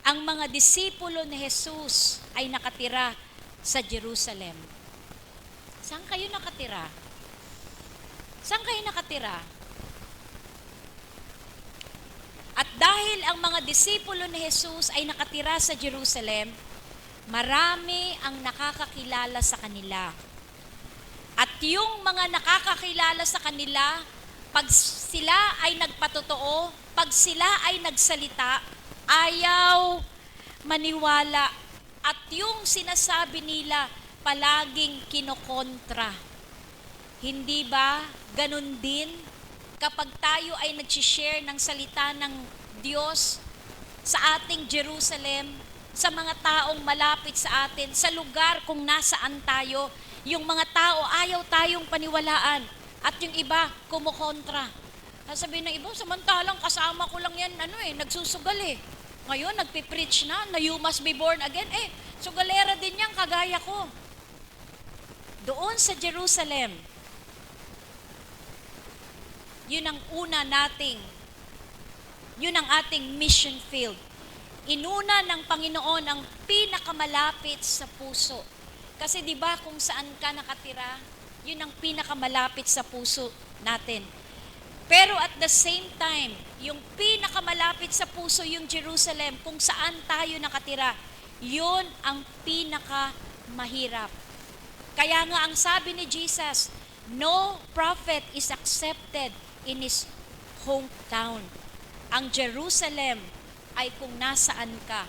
Ang mga disipulo ni Jesus ay nakatira sa Jerusalem. Saan kayo nakatira? Saan kayo nakatira? At dahil ang mga disipulo ni Jesus ay nakatira sa Jerusalem, marami ang nakakakilala sa kanila. At yung mga nakakakilala sa kanila, pag sila ay nagpatotoo, pag sila ay nagsalita, ayaw maniwala. At yung sinasabi nila, palaging kinokontra. Hindi ba ganun din kapag tayo ay nag-share ng salita ng Diyos sa ating Jerusalem, sa mga taong malapit sa atin, sa lugar kung nasaan tayo, yung mga tao ayaw tayong paniwalaan at yung iba kumukontra. Sabihin ng iba, samantalang kasama ko lang yan, nagsusugal eh. Ngayon, nagpipreach na you must be born again. Sugalera din yan, kagaya ko. Doon sa Jerusalem, yun ang ating mission field. Inuna ng Panginoon ang pinakamalapit sa puso. Kasi di ba kung saan ka nakatira, yun ang pinakamalapit sa puso natin. Pero at the same time, yung pinakamalapit sa puso, yung Jerusalem, kung saan tayo nakatira, yun ang pinakamahirap. Kaya nga ang sabi ni Jesus, no prophet is accepted in his hometown. Ang Jerusalem ay kung nasaan ka.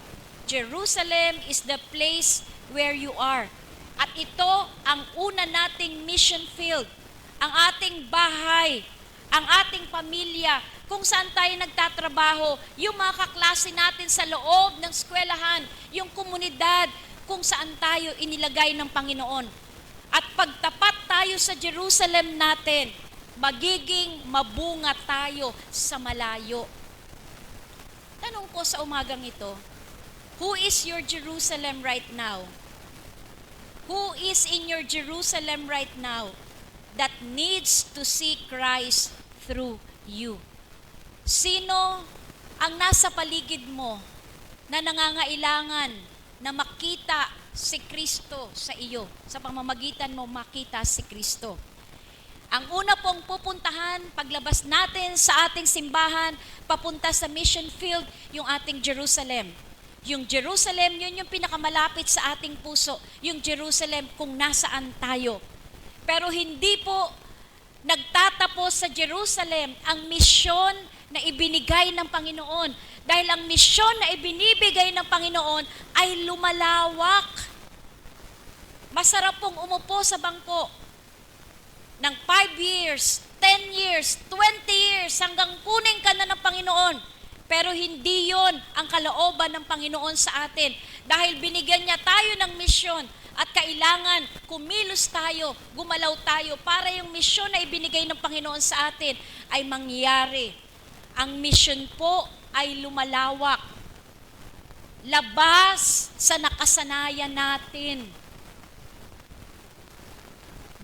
Jerusalem is the place where you are. At ito ang una nating mission field, ang ating bahay, ang ating pamilya, kung saan tayo nagtatrabaho, yung mga kaklase natin sa loob ng eskwelahan, yung komunidad, kung saan tayo inilagay ng Panginoon. At pagtapat tayo sa Jerusalem natin, magiging mabunga tayo sa malayo. Tanong ko sa umagang ito, who is your Jerusalem right now? Who is in your Jerusalem right now that needs to see Christ through you? Sino ang nasa paligid mo na nangangailangan na makita si Kristo sa iyo? Sa pamamagitan mo makita si Kristo. Ang una pong pupuntahan, paglabas natin sa ating simbahan, papunta sa mission field, yung ating Jerusalem. Yung Jerusalem, yun yung pinakamalapit sa ating puso. Yung Jerusalem kung nasaan tayo. Pero hindi po nagtatapos sa Jerusalem ang misyon na ibinigay ng Panginoon. Dahil ang misyon na ibinibigay ng Panginoon ay lumalawak. Masarap pong umupo sa bangko ng 5 years, 10 years, 20 years, hanggang kunin ka na ng Panginoon. Pero hindi yon ang kalooban ng Panginoon sa atin. Dahil binigyan niya tayo ng misyon at kailangan kumilos tayo, gumalaw tayo para yung misyon na ibinigay ng Panginoon sa atin ay mangyari. Ang misyon po ay lumalawak. Labas sa nakasanayan natin.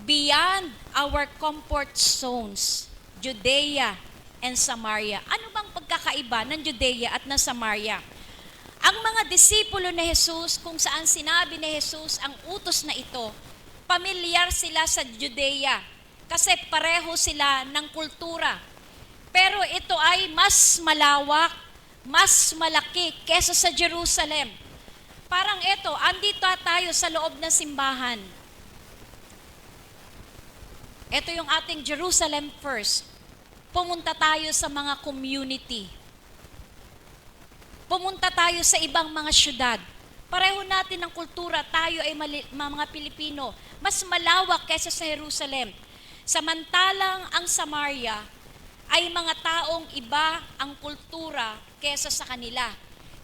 beyond our comfort zones, Judea and Samaria. Ano bang pagkakaiba ng Judea at ng Samaria? Ang mga disipulo ni Jesus, kung saan sinabi ni Jesus ang utos na ito, pamilyar sila sa Judea kasi pareho sila ng kultura. Pero ito ay mas malawak, mas malaki kesa sa Jerusalem. Parang ito, andito tayo sa loob ng simbahan. Ito yung ating Jerusalem first. Pumunta tayo sa mga community. Pumunta tayo sa ibang mga syudad. Pareho natin ng kultura, tayo ay mga Pilipino. Mas malawak kaysa sa Jerusalem. Samantalang ang Samaria ay mga taong iba ang kultura kaysa sa kanila.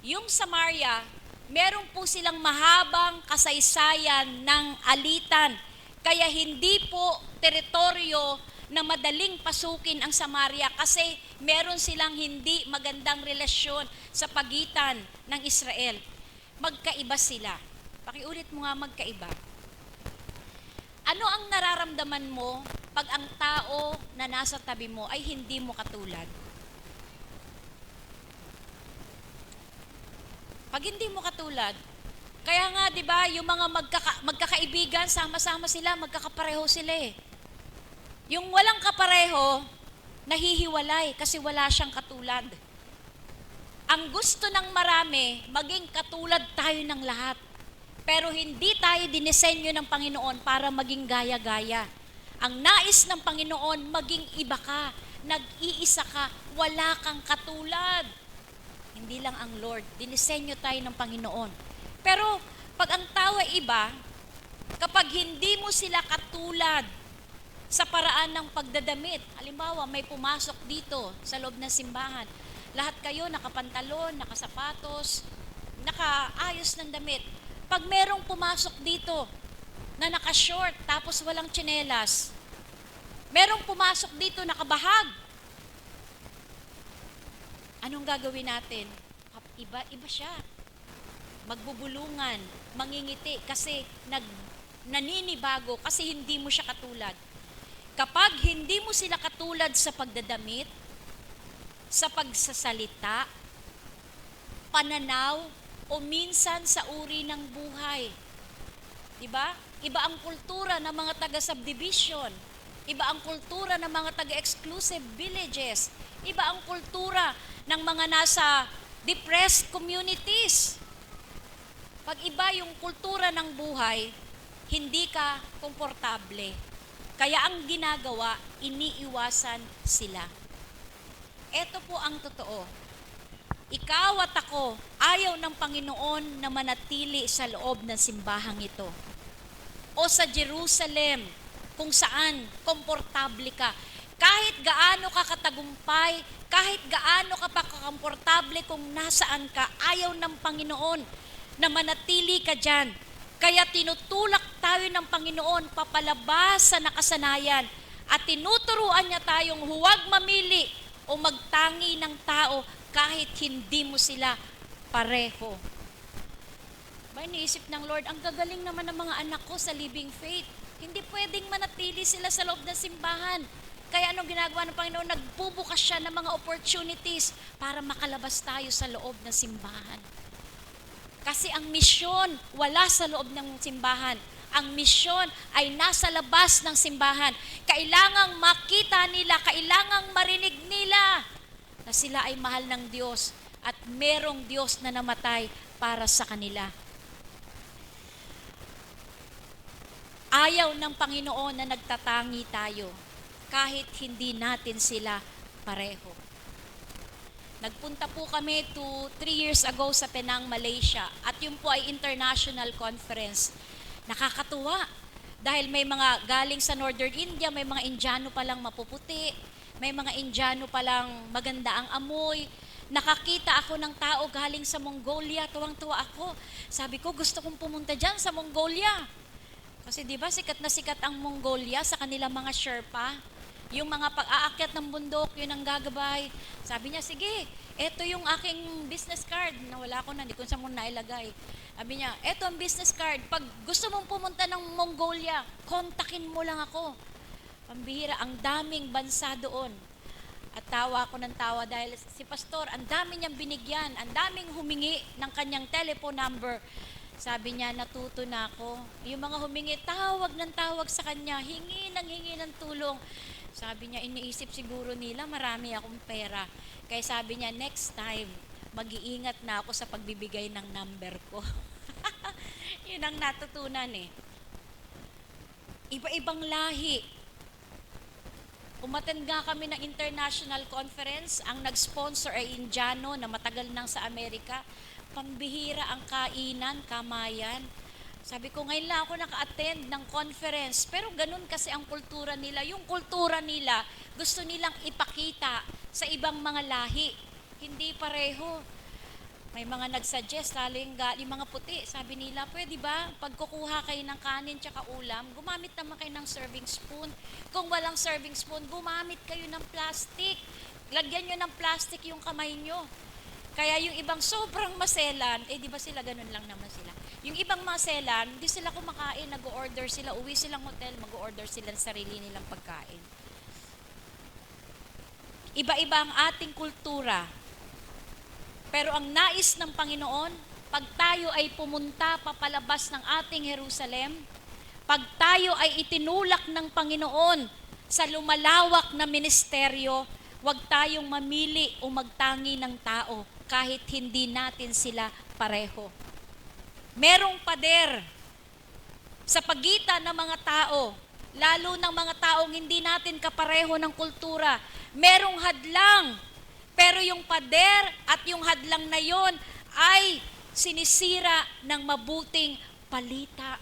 Yung Samaria, meron po silang mahabang kasaysayan ng alitan. Kaya hindi po teritoryo na madaling pasukin ang Samaria kasi meron silang hindi magandang relasyon sa pagitan ng Israel. Magkaiba sila. Pakiulit mo nga, magkaiba. Ano ang nararamdaman mo pag ang tao na nasa tabi mo ay hindi mo katulad? Pag hindi mo katulad, kaya nga 'di ba, yung mga magkakaibigan, sama-sama sila, magkakapareho sila eh. Yung walang kapareho, nahihiwalay kasi wala siyang katulad. Ang gusto ng marami, maging katulad tayo ng lahat. Pero hindi tayo dinisenyo ng Panginoon para maging gaya-gaya. Ang nais ng Panginoon, maging iba ka, nag-iisa ka, wala kang katulad. Hindi lang ang Lord, dinisenyo tayo ng Panginoon. Pero pag ang tao ay iba, kapag hindi mo sila katulad sa paraan ng pagdadamit, halimbawa may pumasok dito sa loob ng simbahan, lahat kayo nakapantalon, nakasapatos, nakaayos ng damit. Pag merong pumasok dito na naka-short tapos walang tsinelas, merong pumasok dito nakabahag, anong gagawin natin? Iba siya. Magbubulungan, mangingiti kasi naninibago kasi hindi mo siya katulad. Kapag hindi mo sila katulad sa pagdadamit, sa pagsasalita, pananaw, o minsan sa uri ng buhay. Diba? Iba ang kultura ng mga taga-subdivision. Iba ang kultura ng mga taga-exclusive villages. Iba ang kultura ng mga nasa depressed communities. Pag iba yung kultura ng buhay, hindi ka komportable. Kaya ang ginagawa, iniiwasan sila. Ito po ang totoo. Ikaw at ako, ayaw ng Panginoon na manatili sa loob ng simbahang ito. O sa Jerusalem, kung saan komportable ka. Kahit gaano ka katagumpay, kahit gaano ka pa komportable kung nasaan ka, ayaw ng Panginoon na manatili ka dyan. Kaya tinutulak tayo ng Panginoon papalabas sa nakasanayan at tinuturuan niya tayong huwag mamili o magtangi ng tao kahit hindi mo sila pareho. Ba, iniisip ng Lord, ang gagaling naman ng mga anak ko sa living faith. Hindi pwedeng manatili sila sa loob ng simbahan. Kaya anong ginagawa ng Panginoon? Nagbubukas siya ng mga opportunities para makalabas tayo sa loob ng simbahan. Kasi ang misyon, wala sa loob ng simbahan. Ang misyon ay nasa labas ng simbahan. Kailangang makita nila, kailangang marinig nila na sila ay mahal ng Diyos at merong Diyos na namatay para sa kanila. Ayaw ng Panginoon na nagtatangi tayo kahit hindi natin sila pareho. Nagpunta po kami 3 years ago sa Penang, Malaysia at yun po ay international conference. Nakakatuwa dahil may mga galing sa Northern India, may mga Indiano palang mapuputi, may mga Indiano palang maganda ang amoy. Nakakita ako ng tao galing sa Mongolia, tuwang-tuwa ako. Sabi ko, gusto kong pumunta dyan sa Mongolia. Kasi di ba sikat na sikat ang Mongolia sa kanilang mga Sherpa. Yung mga pag-aakyat ng bundok, yun ang gagabay. Sabi niya, sige, eto yung aking business card. Nawala ko na, hindi ko sa muna nailagay. Sabi niya, eto ang business card. Pag gusto mong pumunta ng Mongolia, kontakin mo lang ako. Pambihira, ang daming bansa doon. At tawa ako ng tawa dahil si Pastor, ang dami niyang binigyan, ang daming humingi ng kanyang telephone number. Sabi niya, natuto na ako. Yung mga humingi, tawag ng tawag sa kanya, hingi ng tulong. Sabi niya, iniisip siguro nila, marami akong pera. Kaya sabi niya, next time, mag-iingat na ako sa pagbibigay ng number ko. Yun ang natutunan eh. Iba-ibang lahi. Umattend nga kami ng international conference, ang nag-sponsor ay Indiano na matagal nang sa Amerika. Pambihira ang kainan, kamayan. Sabi ko, ngayon lang ako naka-attend ng conference, pero ganun kasi ang kultura nila. Yung kultura nila, gusto nilang ipakita sa ibang mga lahi. Hindi pareho. May mga nagsuggest, lalo yung mga puti, sabi nila, pwede ba, pag kukuha kayo ng kanin tsaka ulam, gumamit naman kayo ng serving spoon. Kung walang serving spoon, gumamit kayo ng plastic. Lagyan nyo ng plastic yung kamay nyo. Kaya yung ibang sobrang maselan, di ba sila ganun lang naman sila. Yung ibang maselan, hindi sila kumakain, nag-order sila, uwi silang hotel, mag-order sila ng sarili nilang pagkain. Iba-iba ang ating kultura. Pero ang nais ng Panginoon, pag tayo ay pumunta papalabas ng ating Jerusalem, pag tayo ay itinulak ng Panginoon sa lumalawak na ministeryo, huwag tayong mamili o magtangi ng tao kahit hindi natin sila pareho. Merong pader sa pagitan ng mga tao, lalo ng mga taong hindi natin kapareho ng kultura. Merong hadlang. Pero yung pader at yung hadlang na yon ay sinisira ng mabuting balita.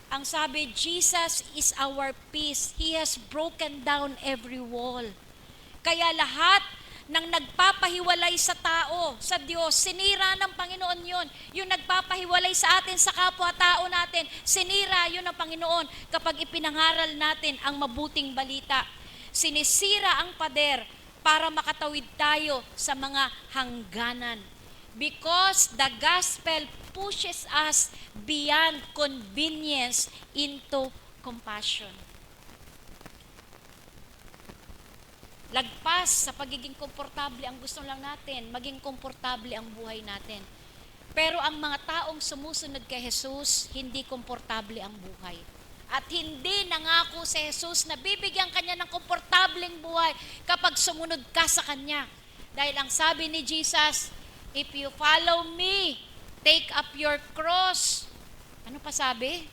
Ang sabi, Jesus is our peace. He has broken down every wall. Kaya lahat ng nagpapahiwalay sa tao, sa Diyos, sinira ng Panginoon yon. Yung nagpapahiwalay sa atin, sa kapwa-tao natin, sinira yun ng Panginoon kapag ipinangaral natin ang mabuting balita. Sinisira ang pader para makatawid tayo sa mga hangganan. Because the gospel pushes us beyond convenience into compassion. Lagpas sa pagiging komportable, ang gusto lang natin, maging komportable ang buhay natin. Pero ang mga taong sumusunod kay Jesus, hindi komportable ang buhay. At hindi nangako si Jesus na bibigyan kanya ng komportableng buhay kapag sumunod ka sa kanya. Dahil ang sabi ni Jesus, if you follow me, take up your cross. Ano pa sabi?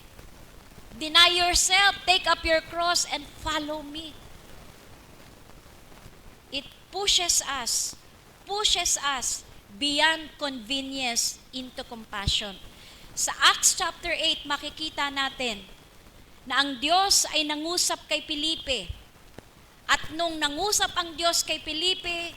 Deny yourself, take up your cross and follow me. It pushes us beyond convenience into compassion. Sa Acts chapter 8, makikita natin na ang Diyos ay nangusap kay Felipe. At nung nangusap ang Diyos kay Felipe,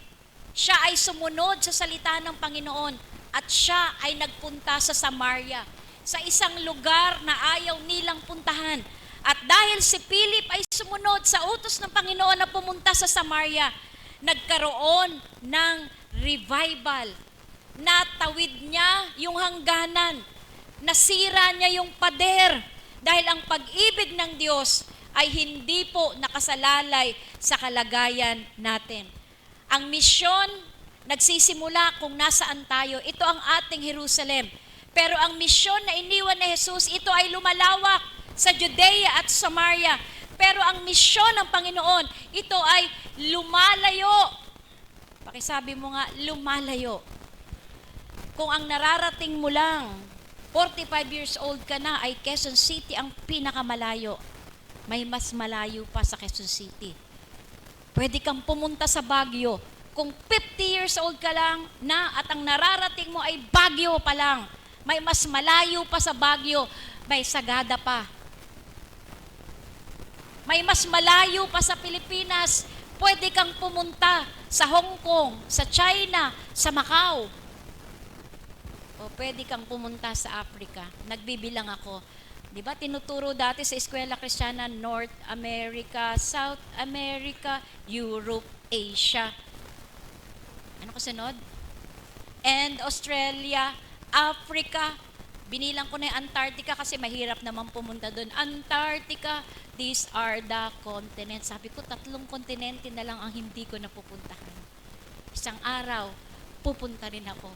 siya ay sumunod sa salita ng Panginoon at siya ay nagpunta sa Samaria, sa isang lugar na ayaw nilang puntahan. At dahil si Philip ay sumunod sa utos ng Panginoon na pumunta sa Samaria, nagkaroon ng revival. Natawid niya yung hangganan. Nasira niya yung pader. Dahil ang pag-ibig ng Diyos ay hindi po nakasalalay sa kalagayan natin. Ang misyon, nagsisimula kung nasaan tayo. Ito ang ating Jerusalem. Pero ang misyon na iniwan ni Jesus, ito ay lumalawak sa Judea at Samaria. Pero ang misyon ng Panginoon, ito ay lumalayo. Pakisabi mo nga, lumalayo. Kung ang nararating mo lang, 45 years old ka na, ay Quezon City ang pinakamalayo. May mas malayo pa sa Quezon City. Pwede kang pumunta sa Baguio. Kung 50 years old ka lang na at ang nararating mo ay Baguio pa lang, may mas malayo pa sa Baguio, may Sagada pa. May mas malayo pa sa Pilipinas, pwede kang pumunta sa Hong Kong, sa China, sa Macau. O pwede kang pumunta sa Africa. Nagbibilang ako. Di ba tinuturo dati sa eskwela Kristiyana, North America, South America, Europe, Asia. Ano kasunod? And Australia, Africa. Binilang ko na yung Antarctica kasi mahirap naman pumunta doon. Antarctica, these are the continents. Sabi ko, 3 kontinente na lang ang hindi ko napupuntahan. Isang araw, pupunta rin ako.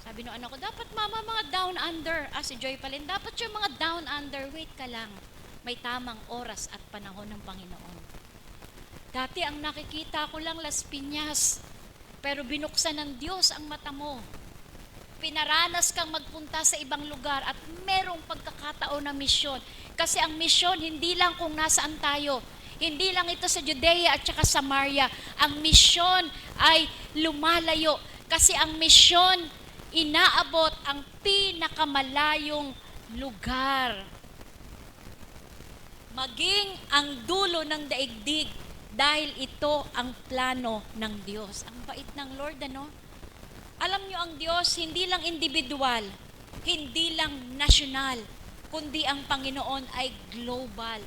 Sabi nung anak ko, dapat mama mga down under. Si Joy Palin, dapat yung mga down under. Wait ka lang. May tamang oras at panahon ng Panginoon. Dati ang nakikita ko lang Las Piñas. Pero binuksan ng Diyos ang mata mo. Pinaranas kang magpunta sa ibang lugar at merong pagkakataon na misyon. Kasi ang misyon, hindi lang kung nasaan tayo. Hindi lang ito sa Judea at saka Samaria. Ang misyon ay lumalayo. Kasi ang misyon, inaabot ang pinakamalayong lugar. Maging ang dulo ng daigdig dahil ito ang plano ng Diyos. Ang bait ng Lord, ano? Alam nyo, ang Diyos, hindi lang individual, hindi lang national, kundi ang Panginoon ay global.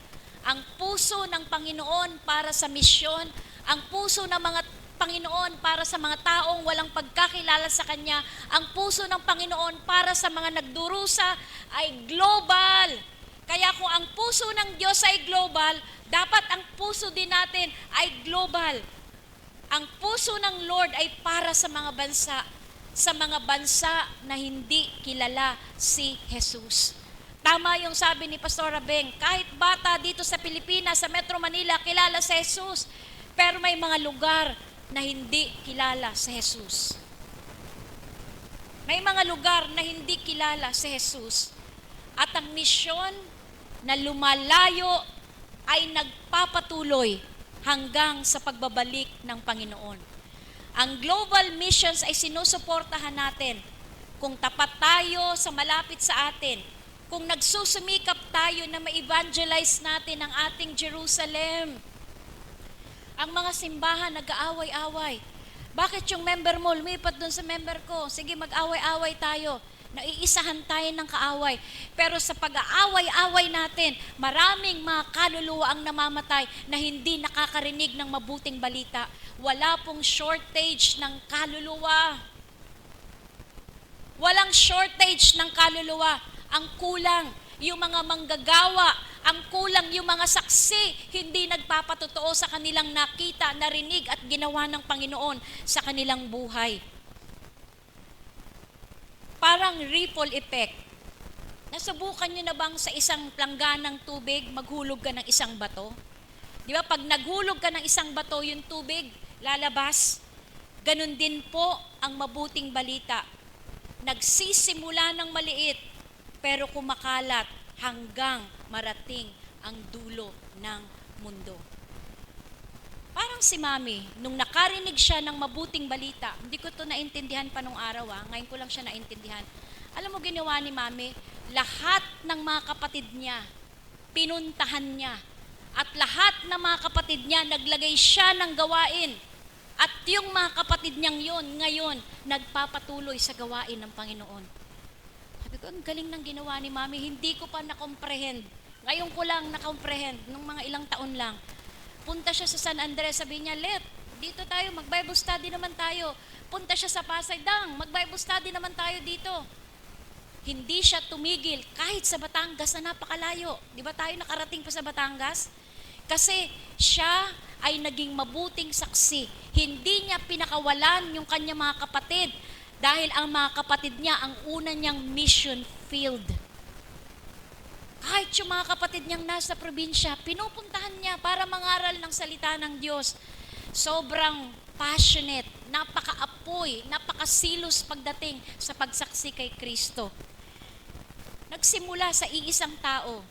Ang puso ng Panginoon para sa misyon, ang puso ng mga Panginoon para sa mga taong walang pagkakilala sa Kanya, ang puso ng Panginoon para sa mga nagdurusa ay global. Kaya kung ang puso ng Diyos ay global, dapat ang puso din natin ay global. Ang puso ng Lord ay para sa mga bansa na hindi kilala si Jesus. Tama yung sabi ni Pastora Beng, kahit bata dito sa Pilipinas, sa Metro Manila, kilala si Jesus. Pero may mga lugar na hindi kilala si Jesus. May mga lugar na hindi kilala si Jesus. At ang misyon na lumalayo ay nagpapatuloy hanggang sa pagbabalik ng Panginoon. Ang global missions ay sinusuportahan natin kung tapat tayo sa malapit sa atin, kung nagsusumikap tayo na ma-evangelize natin ang ating Jerusalem. Ang mga simbahan nag-aaway-away. Bakit yung member mo lumipat doon sa member ko? Sige, mag-away-away tayo. Naiisahan tayo ng kaaway. Pero sa pag-aaway-away natin, maraming mga kaluluwa ang namamatay na hindi nakakarinig ng mabuting balita. Wala pong shortage ng kaluluwa. Walang shortage ng kaluluwa. Ang kulang, yung mga manggagawa, ang kulang yung mga saksi, hindi nagpapatotoo sa kanilang nakita, narinig at ginawa ng Panginoon sa kanilang buhay. Parang ripple effect. Nasubukan nyo na bang sa isang langganang tubig, maghulog ka ng isang bato? Di ba, pag naghulog ka ng isang bato, yung tubig lalabas. Ganun din po ang mabuting balita. Nagsisimula ng maliit, pero kumakalat hanggang marating ang dulo ng mundo. Parang si Mami, nung nakarinig siya ng mabuting balita, hindi ko to naintindihan pa nung araw, ngayon ko lang siya naintindihan. Alam mo ginawa ni Mami? Lahat ng mga kapatid niya, pinuntahan niya. At lahat ng mga kapatid niya, naglagay siya ng gawain. At yung mga kapatid niyang yun, ngayon, nagpapatuloy sa gawain ng Panginoon. Sabi ko, ang galing ng ginawa ni Mami, hindi ko pa na-comprehend. Ngayon ko lang na-comprehend, nung mga ilang taon lang. Punta siya sa San Andres, sabi niya, Let, dito tayo, mag-Bible study naman tayo. Punta siya sa Pasay, Dang, mag-Bible study naman tayo dito. Hindi siya tumigil, kahit sa Batangas na napakalayo. Di ba tayo nakarating pa sa Batangas? Kasi siya ay naging mabuting saksi. Hindi niya pinakawalan yung kanyang mga kapatid dahil ang mga kapatid niya ang una niyang mission field. Kahit yung mga kapatid niyang nasa probinsya, pinupuntahan niya para mangaral ng salita ng Diyos. Sobrang passionate, napaka-apoy, napakasilos pagdating sa pagsaksi kay Kristo. Nagsimula sa iisang tao,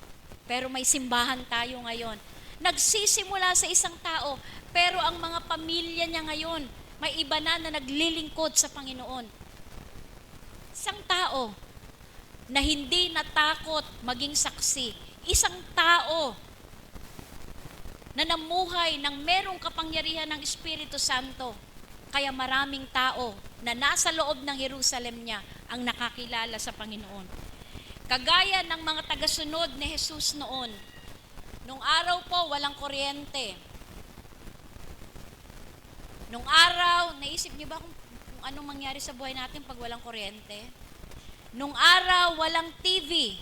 pero may simbahan tayo ngayon. Nagsisimula sa isang tao, pero ang mga pamilya niya ngayon, may iba na naglilingkod sa Panginoon. Isang tao na hindi natakot maging saksi. Isang tao na namuhay ng merong kapangyarihan ng Espiritu Santo. Kaya maraming tao na nasa loob ng Jerusalem niya ang nakakilala sa Panginoon. Kagaya ng mga tagasunod ni Jesus noon. Nung araw po, walang kuryente. Nung araw, naisip niyo ba kung anong mangyari sa buhay natin pag walang kuryente? Nung araw, walang TV.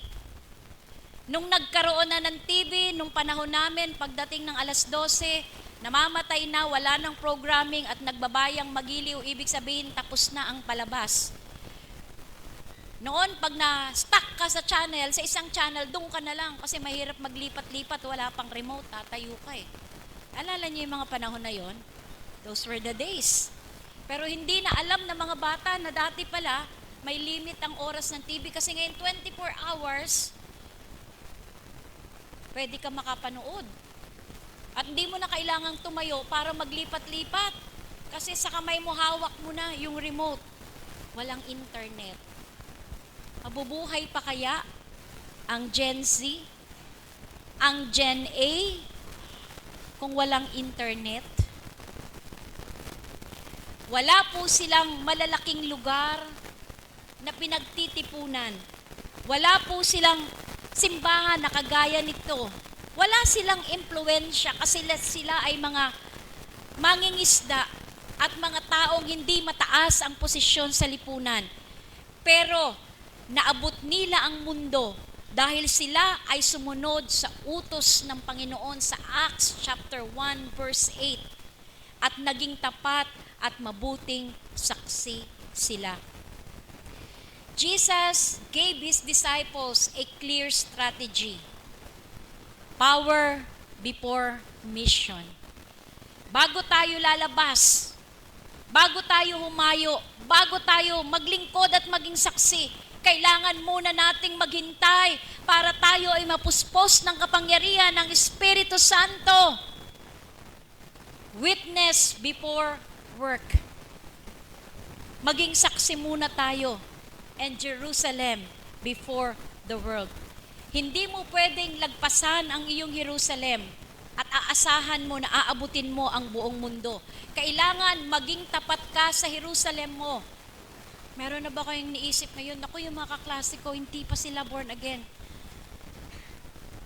Nung nagkaroon na ng TV, nung panahon namin, pagdating ng alas 12, namamatay na, wala ng programming at nagbabayang magiliw, ibig sabihin tapos na ang palabas. Noon, pag na-stuck ka sa channel, sa isang channel, doon ka na lang kasi mahirap maglipat-lipat, wala pang remote, tatayo ka eh. Alala niyo yung mga panahon na yon? Those were the days. Pero hindi na alam ng mga bata na dati pala, may limit ang oras ng TV kasi ngayon 24 hours, pwede ka makapanood. At hindi mo na kailangang tumayo para maglipat-lipat. Kasi sa kamay mo, hawak mo na yung remote. Walang internet. Mabubuhay pa kaya ang Gen Z, ang Gen A, kung walang internet? Wala po silang malalaking lugar na pinagtitipunan. Wala po silang simbahan na kagaya nito. Wala silang impluensya kasi sila ay mga mangingisda at mga taong hindi mataas ang posisyon sa lipunan. Pero naabot nila ang mundo dahil sila ay sumunod sa utos ng Panginoon sa Acts chapter 1 verse 8 at naging tapat at mabuting saksi sila. Jesus gave His disciples a clear strategy. Power before mission. Bago tayo lalabas, bago tayo humayo, bago tayo maglingkod at maging saksi, kailangan muna nating maghintay para tayo ay mapuspos ng kapangyarihan ng Espiritu Santo. Witness before work. Maging saksi muna tayo. And Jerusalem before the world. Hindi mo pwedeng lagpasan ang iyong Jerusalem at aasahan mo na aabutin mo ang buong mundo. Kailangan maging tapat ka sa Jerusalem mo. Meron na ba kayong niisip ngayon? Naku, yung mga kaklase ko, hindi pa sila born again.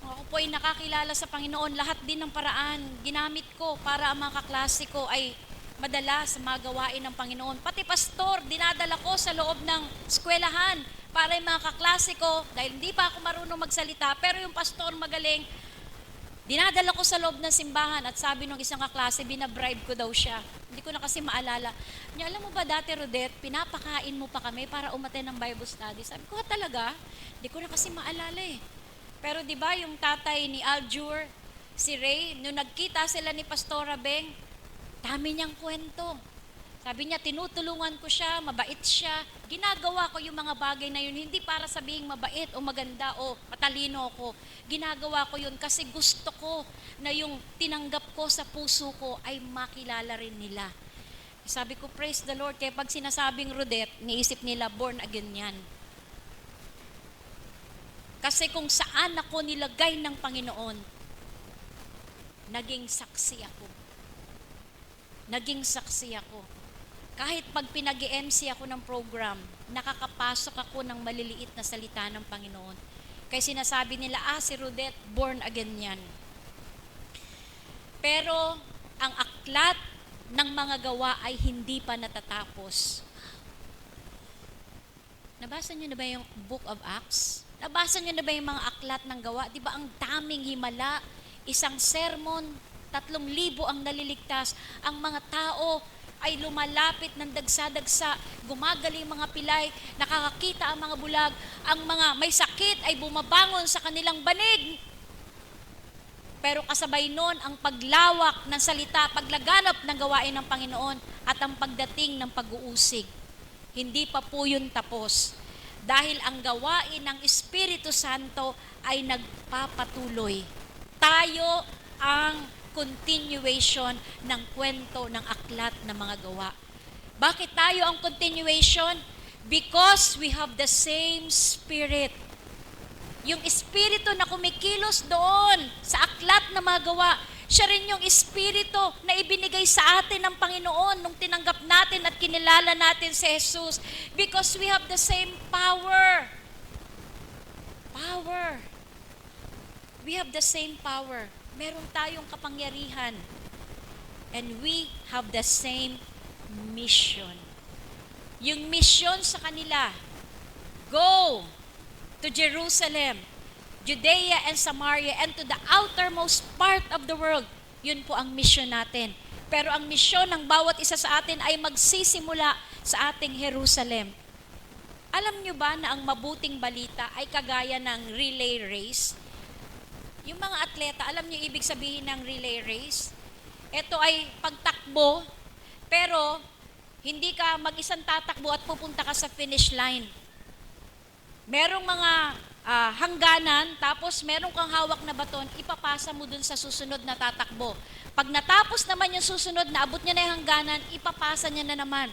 Ako po ay nakakilala sa Panginoon. Lahat din ng paraan ginamit ko para ang mga kaklase ko ay madala sa mga gawain ng Panginoon. Pati pastor, dinadala ko sa loob ng eskwelahan para yung mga kaklase ko, dahil hindi pa ako marunong magsalita, pero yung pastor magaling, dinadala ko sa loob ng simbahan at sabi ng isang kaklase, binabribe ko daw siya. Hindi ko na kasi maalala. Niya, alam mo ba dati, Rodette, pinapakain mo pa kami para umattend ng Bible study. Sabi ko, talaga? Hindi ko na kasi maalala eh. Pero di ba yung tatay ni Aljur, si Ray, nung nagkita sila ni Pastora Beng, dami niyang kwento. Sabi niya, tinutulungan ko siya, mabait siya. Ginagawa ko yung mga bagay na yun, hindi para sabihing mabait o maganda o matalino ako. Ginagawa ko yun kasi gusto ko na yung tinanggap ko sa puso ko ay makilala rin nila. Sabi ko, praise the Lord. Kaya pag sinasabing Rodette, niisip nila, born again yan. Kasi kung saan ako nilagay ng Panginoon, naging saksi ako. Naging saksi ako. Kahit pag pinag-MC ako ng program, nakakapasok ako ng maliliit na salita ng Panginoon. Kaya sinasabi nila, si Rodette, born again yan. Pero, ang aklat ng mga gawa ay hindi pa natatapos. Nabasa niyo na ba yung Book of Acts? Nabasa niyo na ba yung mga aklat ng gawa? Di ba ang daming himala, isang sermon, 3,000 ang naliligtas. Ang mga tao ay lumalapit ng dagsa-dagsa, gumagaling mga pilay, nakakakita ang mga bulag, ang mga may sakit ay bumabangon sa kanilang banig. Pero kasabay nun ang paglawak ng salita, paglaganap ng gawain ng Panginoon at ang pagdating ng pag-uusig. Hindi pa po yun tapos. Dahil ang gawain ng Espiritu Santo ay nagpapatuloy. Tayo ang continuation ng kwento ng aklat ng mga gawa. Bakit tayo ang continuation? Because we have the same Spirit. Yung Espiritu na kumikilos doon sa aklat ng mga gawa, siya rin yung Espiritu na ibinigay sa atin ng Panginoon nung tinanggap natin at kinilala natin si Jesus. Because we have the same power. Power. We have the same power. Meron tayong kapangyarihan. And we have the same mission. Yung mission sa kanila, Go to Jerusalem, Judea and Samaria, and to the outermost part of the world. Yun po ang mission natin. Pero ang mission ng bawat isa sa atin ay magsisimula sa ating Jerusalem. Alam nyo ba na ang mabuting balita ay kagaya ng relay race? Yung mga atleta, alam nyo ibig sabihin ng relay race? Ito ay pagtakbo, pero hindi ka mag-isang tatakbo at pupunta ka sa finish line. Merong mga hangganan, tapos meron kang hawak na baton, ipapasa mo dun sa susunod na tatakbo. Pag natapos naman yung susunod, naabot niya na yung hangganan, ipapasa niya na naman.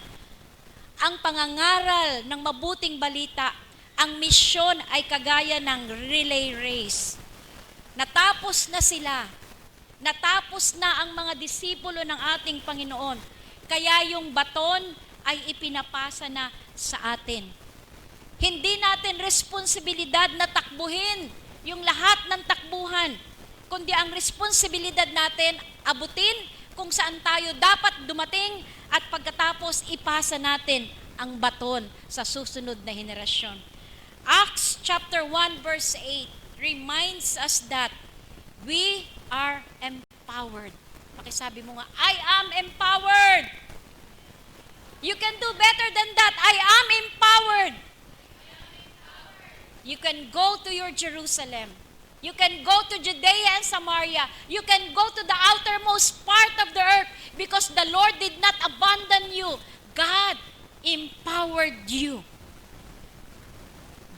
Ang pangangaral ng mabuting balita, ang misyon ay kagaya ng relay race. Natapos na sila. Natapos na ang mga disipulo ng ating Panginoon. Kaya yung baton ay ipinapasa na sa atin. Hindi natin responsibilidad na takbuhin yung lahat ng takbuhan, kundi ang responsibilidad natin abutin kung saan tayo dapat dumating at pagkatapos ipasa natin ang baton sa susunod na henerasyon. Acts chapter 1 verse 8 reminds us that we are empowered. Pakisabi mo nga, I am empowered. You can do better than that. I am empowered. You can go to your Jerusalem. You can go to Judea and Samaria. You can go to the outermost part of the earth because the Lord did not abandon you. God empowered you.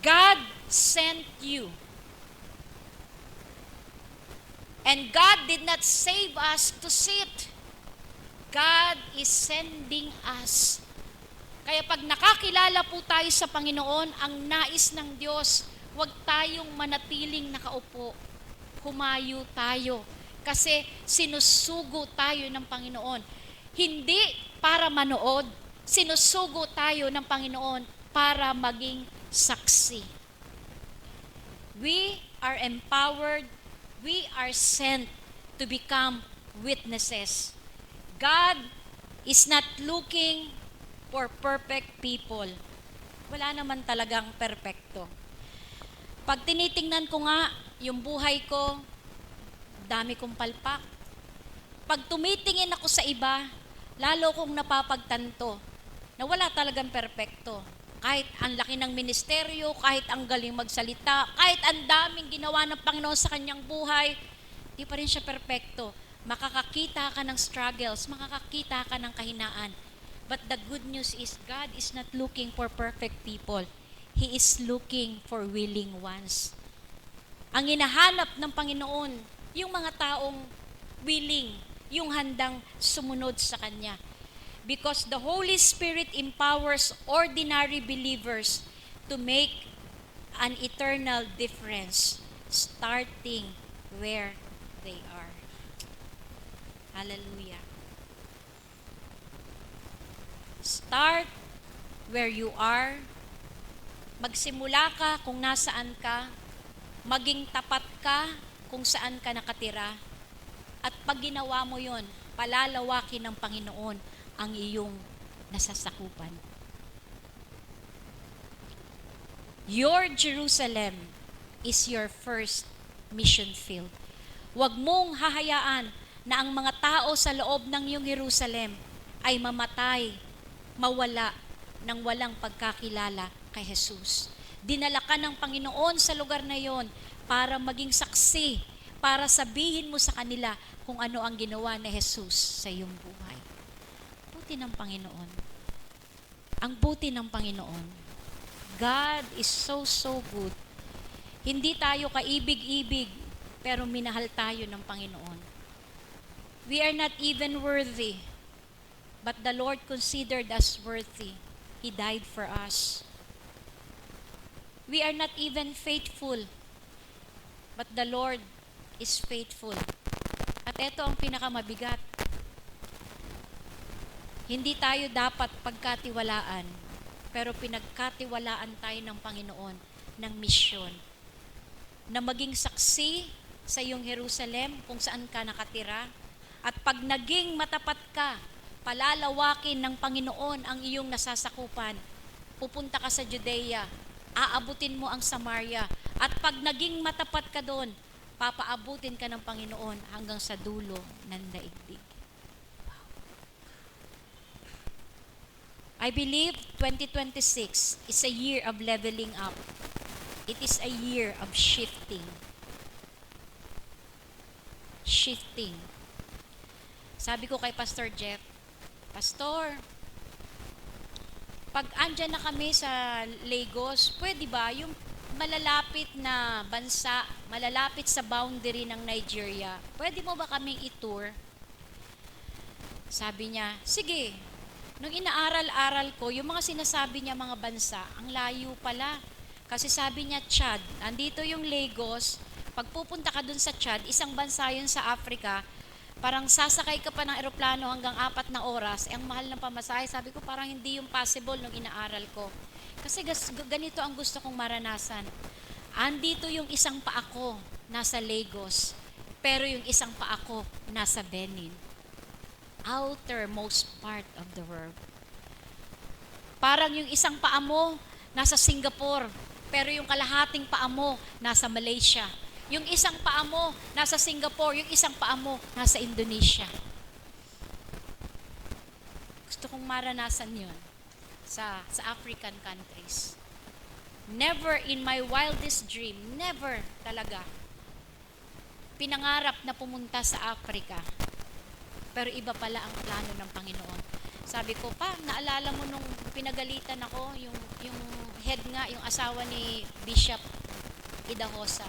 God sent you. And God did not save us to sit. God is sending us. Kaya pag nakakilala po tayo sa Panginoon, ang nais ng Diyos, huwag tayong manatiling nakaupo. Humayo tayo. Kasi sinusugo tayo ng Panginoon. Hindi para manood, sinusugo tayo ng Panginoon para maging saksi. We are empowered. We are sent to become witnesses. God is not looking for perfect people. Wala naman talagang perpekto. Pag tinitingnan ko nga yung buhay ko, dami kong palpak. Pag tumitingin ako sa iba, lalo kong napapagtanto na wala talagang perpekto. Kahit ang laki ng ministeryo, kahit ang galing magsalita, kahit ang daming ginawa ng Panginoon sa kanyang buhay, di pa rin siya perpekto. Makakakita ka ng struggles, makakakita ka ng kahinaan. But the good news is God is not looking for perfect people. He is looking for willing ones. Ang hinahanap ng Panginoon, yung mga taong willing, yung handang sumunod sa Kanya. Because the Holy Spirit empowers ordinary believers to make an eternal difference, starting where they are. Hallelujah. Start where you are. Magsimula ka kung nasaan ka. Maging tapat ka kung saan ka nakatira. At pag ginawa mo yon, palalawakin ng Panginoon ang iyong nasasakupan. Your Jerusalem is your first mission field. Huwag mong hahayaan na ang mga tao sa loob ng iyong Jerusalem ay mamatay, mawala ng walang pagkakilala kay Jesus. Dinala ka ng Panginoon sa lugar na yon para maging saksi, para sabihin mo sa kanila kung ano ang ginawa ni Jesus sa iyong buhay. Buti ng Panginoon. Ang buti ng Panginoon. God is so good. Hindi tayo kaibig-ibig, pero minahal tayo ng Panginoon. We are not even worthy, but the Lord considered us worthy. He died for us. We are not even faithful, but the Lord is faithful. At ito ang pinakamabigat. Hindi tayo dapat pagkatiwalaan, pero pinagkatiwalaan tayo ng Panginoon ng misyon. Na maging saksi sa iyong Jerusalem kung saan ka nakatira. At pag naging matapat ka, palalawakin ng Panginoon ang iyong nasasakupan. Pupunta ka sa Judea, aabutin mo ang Samaria. At pag naging matapat ka doon, papaabutin ka ng Panginoon hanggang sa dulo ng daigdig. I believe 2026 is a year of leveling up. It is a year of shifting. Shifting. Sabi ko kay Pastor Jeff, Pastor, pag andyan na kami sa Lagos, pwede ba yung malalapit na bansa, malalapit sa boundary ng Nigeria, pwede mo ba kaming i-tour? Sabi niya, sige. Nung inaaral-aral ko, yung mga sinasabi niya mga bansa, ang layo pala. Kasi sabi niya, Chad, andito yung Lagos, pag pupunta ka dun sa Chad, isang bansa yun sa Africa, parang sasakay ka pa ng eroplano hanggang 4 na oras, ang mahal ng pamasahe. Sabi ko, parang hindi yung possible nung inaaral ko. Kasi ganito ang gusto kong maranasan. Andito yung isang paa ko, nasa Lagos, pero yung isang paa ko, nasa Benin. Outermost part of the world. Parang yung isang paa mo, nasa Singapore, pero yung kalahating paa mo, nasa Malaysia. Yung isang paa mo, nasa Singapore. Yung isang paa mo, nasa Indonesia. Gusto kong maranasan yun sa African countries. Never in my wildest dream, never talaga, pinangarap na pumunta sa Africa. Pero iba pala ang plano ng Panginoon. Sabi ko, pa, naalala mo nung pinagalitan ako, yung head nga, yung asawa ni Bishop Idahosa.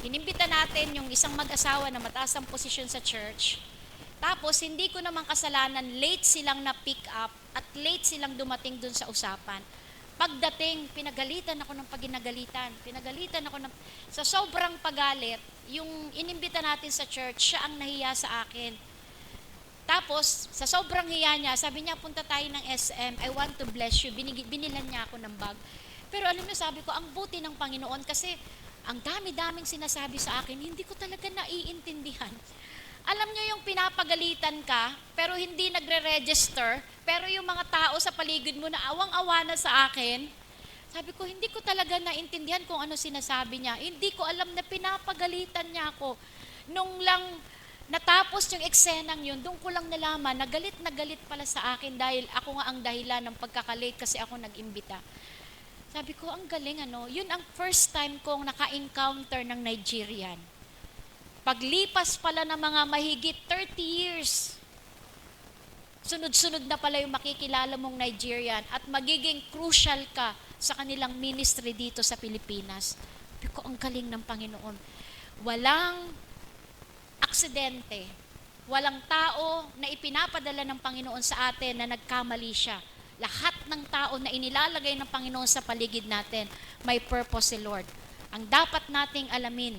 Inimbita natin yung isang mag-asawa na mataas ang posisyon sa church. Tapos, hindi ko naman kasalanan, late silang na-pick up at late silang dumating dun sa usapan. Pagdating, pinagalitan ako ng paginagalitan. Pinagalitan ako ng... Sa sobrang pagalit, yung inimbita natin sa church, siya ang nahiya sa akin. Tapos, sa sobrang hiya niya, sabi niya, punta tayo ng SM, I want to bless you. Binilan niya ako ng bag. Pero alam niyo, sabi ko, ang buti ng Panginoon kasi ang dami-daming sinasabi sa akin, hindi ko talaga naiintindihan. Alam niyo yung pinapagalitan ka, pero hindi nagre-register, pero yung mga tao sa paligid mo na awang-awa na sa akin, sabi ko, hindi ko talaga naintindihan kung ano sinasabi niya. Hindi ko alam na pinapagalitan niya ako. Nung lang natapos yung eksenang yun, doon ko lang nalaman na galit pala sa akin dahil ako nga ang dahilan ng pagkakalate kasi ako nag-imbita. Sabi ko, ang galing ano, yun ang first time kong naka-encounter ng Nigerian. Paglipas pala ng mga mahigit 30 years, sunod-sunod na pala yung makikilala mong Nigerian at magiging crucial ka sa kanilang ministry dito sa Pilipinas. Sabi ko, ang galing ng Panginoon. Walang aksidente, walang tao na ipinapadala ng Panginoon sa atin na nagkamali siya. Lahat ng tao na inilalagay ng Panginoon sa paligid natin, may purpose si Lord. Ang dapat nating alamin,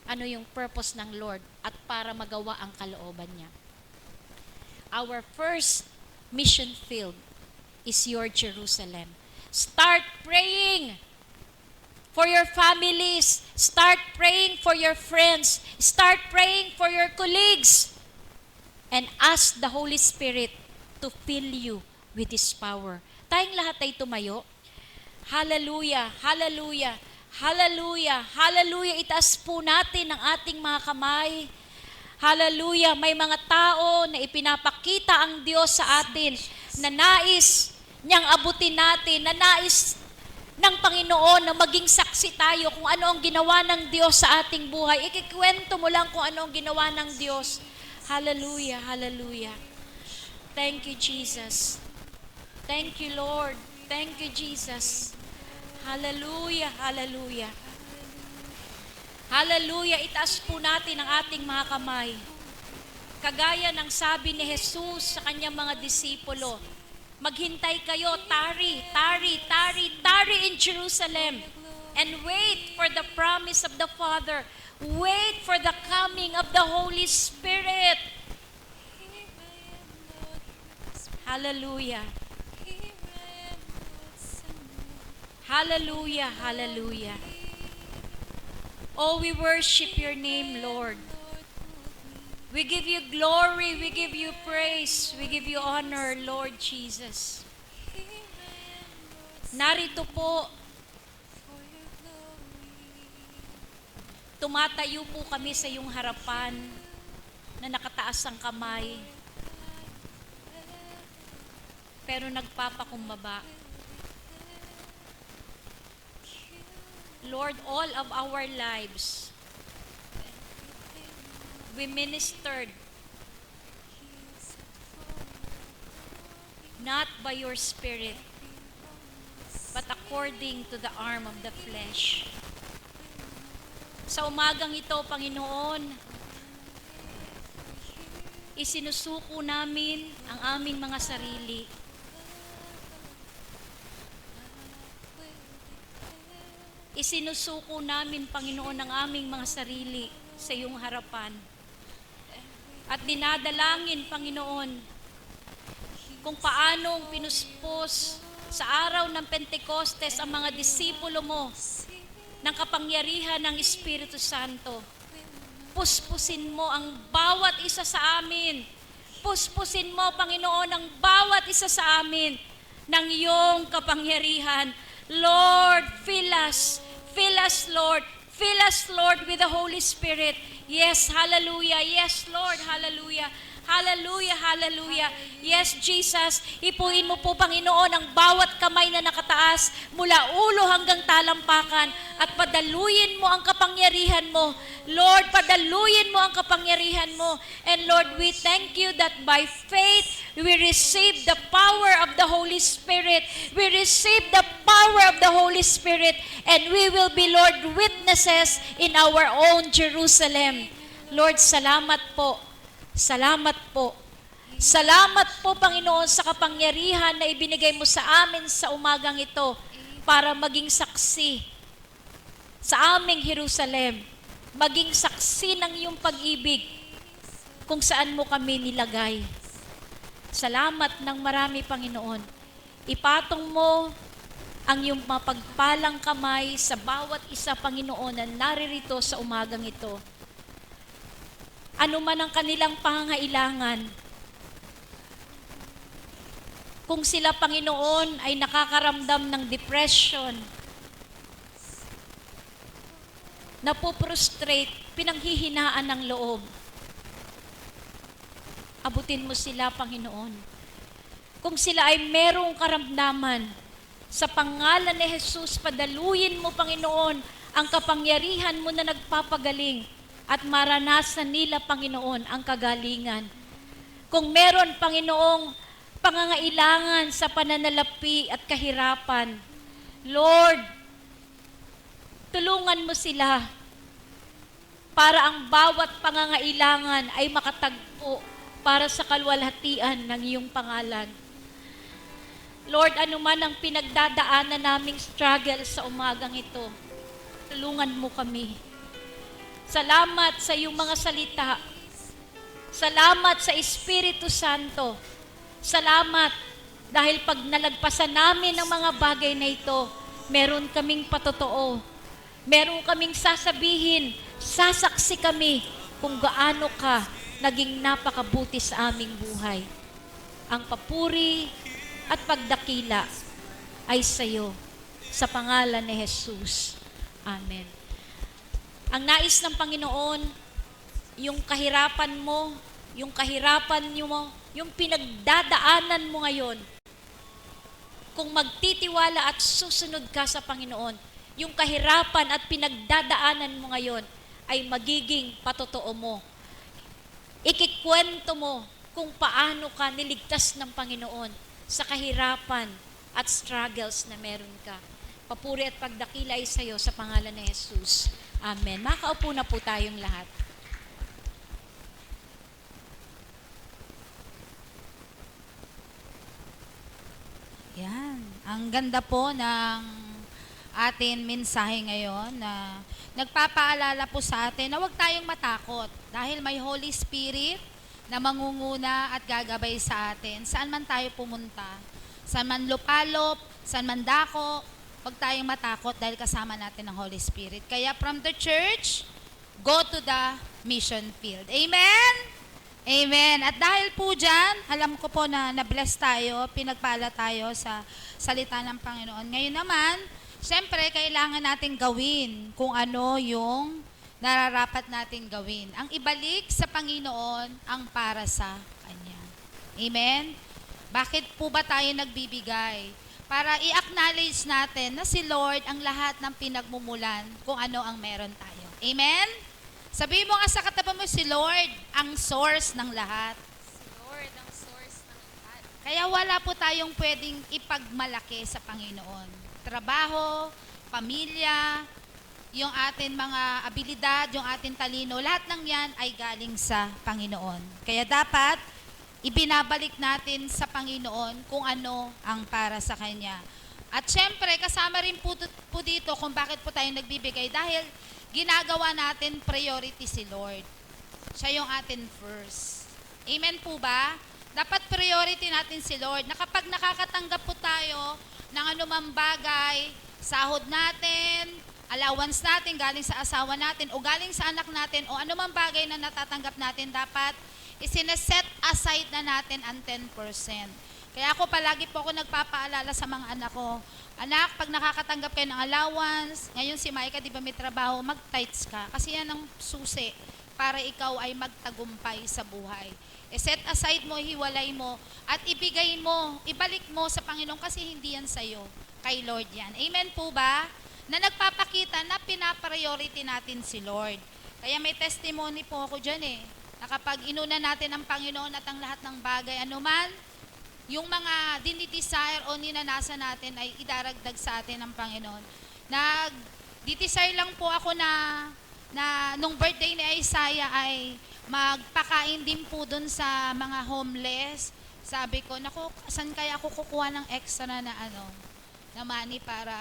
ano yung purpose ng Lord at para magawa ang kalooban niya. Our first mission field is your Jerusalem. Start praying for your families. Start praying for your friends. Start praying for your colleagues. And ask the Holy Spirit to fill you with His power. Tayong lahat ay tumayo. Hallelujah, hallelujah, hallelujah, hallelujah. Itaas po natin ang ating mga kamay. Hallelujah. May mga tao na ipinapakita ang Diyos sa atin na nais niyang abutin natin, na nais ng Panginoon na maging saksi tayo kung ano ang ginawa ng Diyos sa ating buhay. Ikikwento mo lang kung ano ang ginawa ng Diyos. Hallelujah, hallelujah. Thank you, Jesus. Thank you, Lord. Thank you, Jesus. Hallelujah, hallelujah. Hallelujah. Itaas po natin ang ating mga kamay. Kagaya ng sabi ni Jesus sa kanyang mga disipulo, maghintay kayo, tarry in Jerusalem and wait for the promise of the Father. Wait for the coming of the Holy Spirit. Hallelujah. Hallelujah, hallelujah. Oh, we worship your name, Lord. We give you glory, we give you praise, we give you honor, Lord Jesus. Narito po tumatayo po kami sa iyong harapan na nakataas ang kamay, pero nagpapakumbaba. Lord, all of our lives, we ministered not by your Spirit, but according to the arm of the flesh. Sa umagang ito, Panginoon, isinusuko namin ang aming mga sarili. Isinusuko namin, Panginoon, ang aming mga sarili sa iyong harapan. At dinadalangin, Panginoon, kung paanong pinuspos sa araw ng Pentecostes ang mga disipulo mo ng kapangyarihan ng Espiritu Santo. Puspusin mo ang bawat isa sa amin. Puspusin mo, Panginoon, ang bawat isa sa amin ng iyong kapangyarihan. Lord, fill us, Lord. Fill us, Lord, with the Holy Spirit. Yes, hallelujah. Yes, Lord, hallelujah. Hallelujah, hallelujah. Yes, Jesus, ipuin mo po, Panginoon, ang bawat kamay na nakataas mula ulo hanggang talampakan at padaluyin mo ang kapangyarihan mo. Lord, padaluyin mo ang kapangyarihan mo. And Lord, we thank you that by faith, we receive the power of the Holy Spirit. We receive the power of the Holy Spirit, and we will be, Lord, witnesses in our own Jerusalem. Lord, salamat po. Salamat po. Salamat po, Panginoon, sa kapangyarihan na ibinigay mo sa amin sa umagang ito para maging saksi sa aming Jerusalem, maging saksi ng iyong pag-ibig kung saan mo kami nilagay. Salamat ng marami, Panginoon. Ipatong mo ang iyong mapagpalang kamay sa bawat isa, Panginoon, na naririto sa umagang ito. Ano man ang kanilang pangangailangan. Kung sila, Panginoon, ay nakakaramdam ng depression, napoprostrate, pinanghihinaan ng loob, abutin mo sila, Panginoon. Kung sila ay merong karamdaman, sa pangalan ni Jesus, padaluyin mo, Panginoon, ang kapangyarihan mo na nagpapagaling at maranasan nila, Panginoon, ang kagalingan. Kung meron, Panginoong, pangangailangan sa pananalapi at kahirapan, Lord, tulungan mo sila para ang bawat pangangailangan ay makatagpo para sa kalwalhatian ng iyong pangalan. Lord, anuman ang pinagdadaanan naming struggle sa umagang ito, tulungan mo kami. Salamat sa iyong mga salita. Salamat sa Espiritu Santo. Salamat dahil pag nalagpasan namin ang mga bagay na ito, meron kaming patotoo. Meron kaming sasabihin, sasaksi kami kung gaano ka naging napakabuti sa aming buhay. Ang papuri at pagdakila ay sa iyo, sa pangalan ni Jesus. Amen. Ang nais ng Panginoon, yung kahirapan mo, yung pinagdadaanan mo ngayon, kung magtitiwala at susunod ka sa Panginoon, yung kahirapan at pinagdadaanan mo ngayon ay magiging patotoo mo. Ikikwento mo kung paano ka niligtas ng Panginoon sa kahirapan at struggles na meron ka. Papuri at pagdakila ay sa iyo sa pangalan ni Jesus. Amen. Makaupo na po tayong lahat. Yan. Ang ganda po ng atin mensahe ngayon na nagpapaalala po sa atin na huwag tayong matakot dahil may Holy Spirit na mangunguna at gagabay sa atin. Saan man tayo pumunta, saan man lupalop, saan man dako, huwag tayong matakot dahil kasama natin ang Holy Spirit. Kaya from the church, go to the mission field. Amen? Amen. At dahil po dyan, alam ko po na na-bless tayo, pinagpala tayo sa salita ng Panginoon. Ngayon naman, siyempre, kailangan natin gawin kung ano yung nararapat natin gawin. Ang ibalik sa Panginoon ang para sa Kanya. Amen? Bakit po ba tayo nagbibigay? Para i-acknowledge natin na si Lord ang lahat ng pinagmumulan kung ano ang meron tayo. Amen? Sabihin mo nga sa katabi mo, si Lord ang source ng lahat. Si Lord ang source ng lahat. Kaya wala po tayong pwedeng ipagmalaki sa Panginoon. Trabaho, pamilya, yung atin mga abilidad, yung atin talino, lahat ng yan ay galing sa Panginoon. Kaya dapat ibinabalik natin sa Panginoon kung ano ang para sa Kanya. At syempre, kasama rin po dito kung bakit po tayo nagbibigay dahil ginagawa natin priority si Lord. Siya yung atin first. Amen po ba? Dapat priority natin si Lord na kapag nakakatanggap po tayo ng anumang bagay, sahod natin, allowance natin galing sa asawa natin o galing sa anak natin o anumang bagay na natatanggap natin, dapat isinaset aside na natin ang 10%. Kaya ako palagi po ako nagpapaalala sa mga anak ko, anak, pag nakakatanggap kayo ng allowance, ngayon si Micah, di ba may trabaho, mag-tithes ka. Kasi yan ang susi para ikaw ay magtagumpay sa buhay. Set aside mo, hiwalay mo, at ibigay mo, ibalik mo sa Panginoon kasi hindi yan sa'yo, kay Lord yan. Amen po ba? Na nagpapakita na pinapriority natin si Lord. Kaya may testimony po ako dyan na kapag inuna natin ang Panginoon at ang lahat ng bagay, anuman, yung mga dinidesire o ninanasa natin ay idaragdag sa atin ng Panginoon. Nag-desire lang po ako na nung birthday ni Isaiah ay magpakain din po dun sa mga homeless. Sabi ko, naku, saan kaya ako kukuha ng extra na money para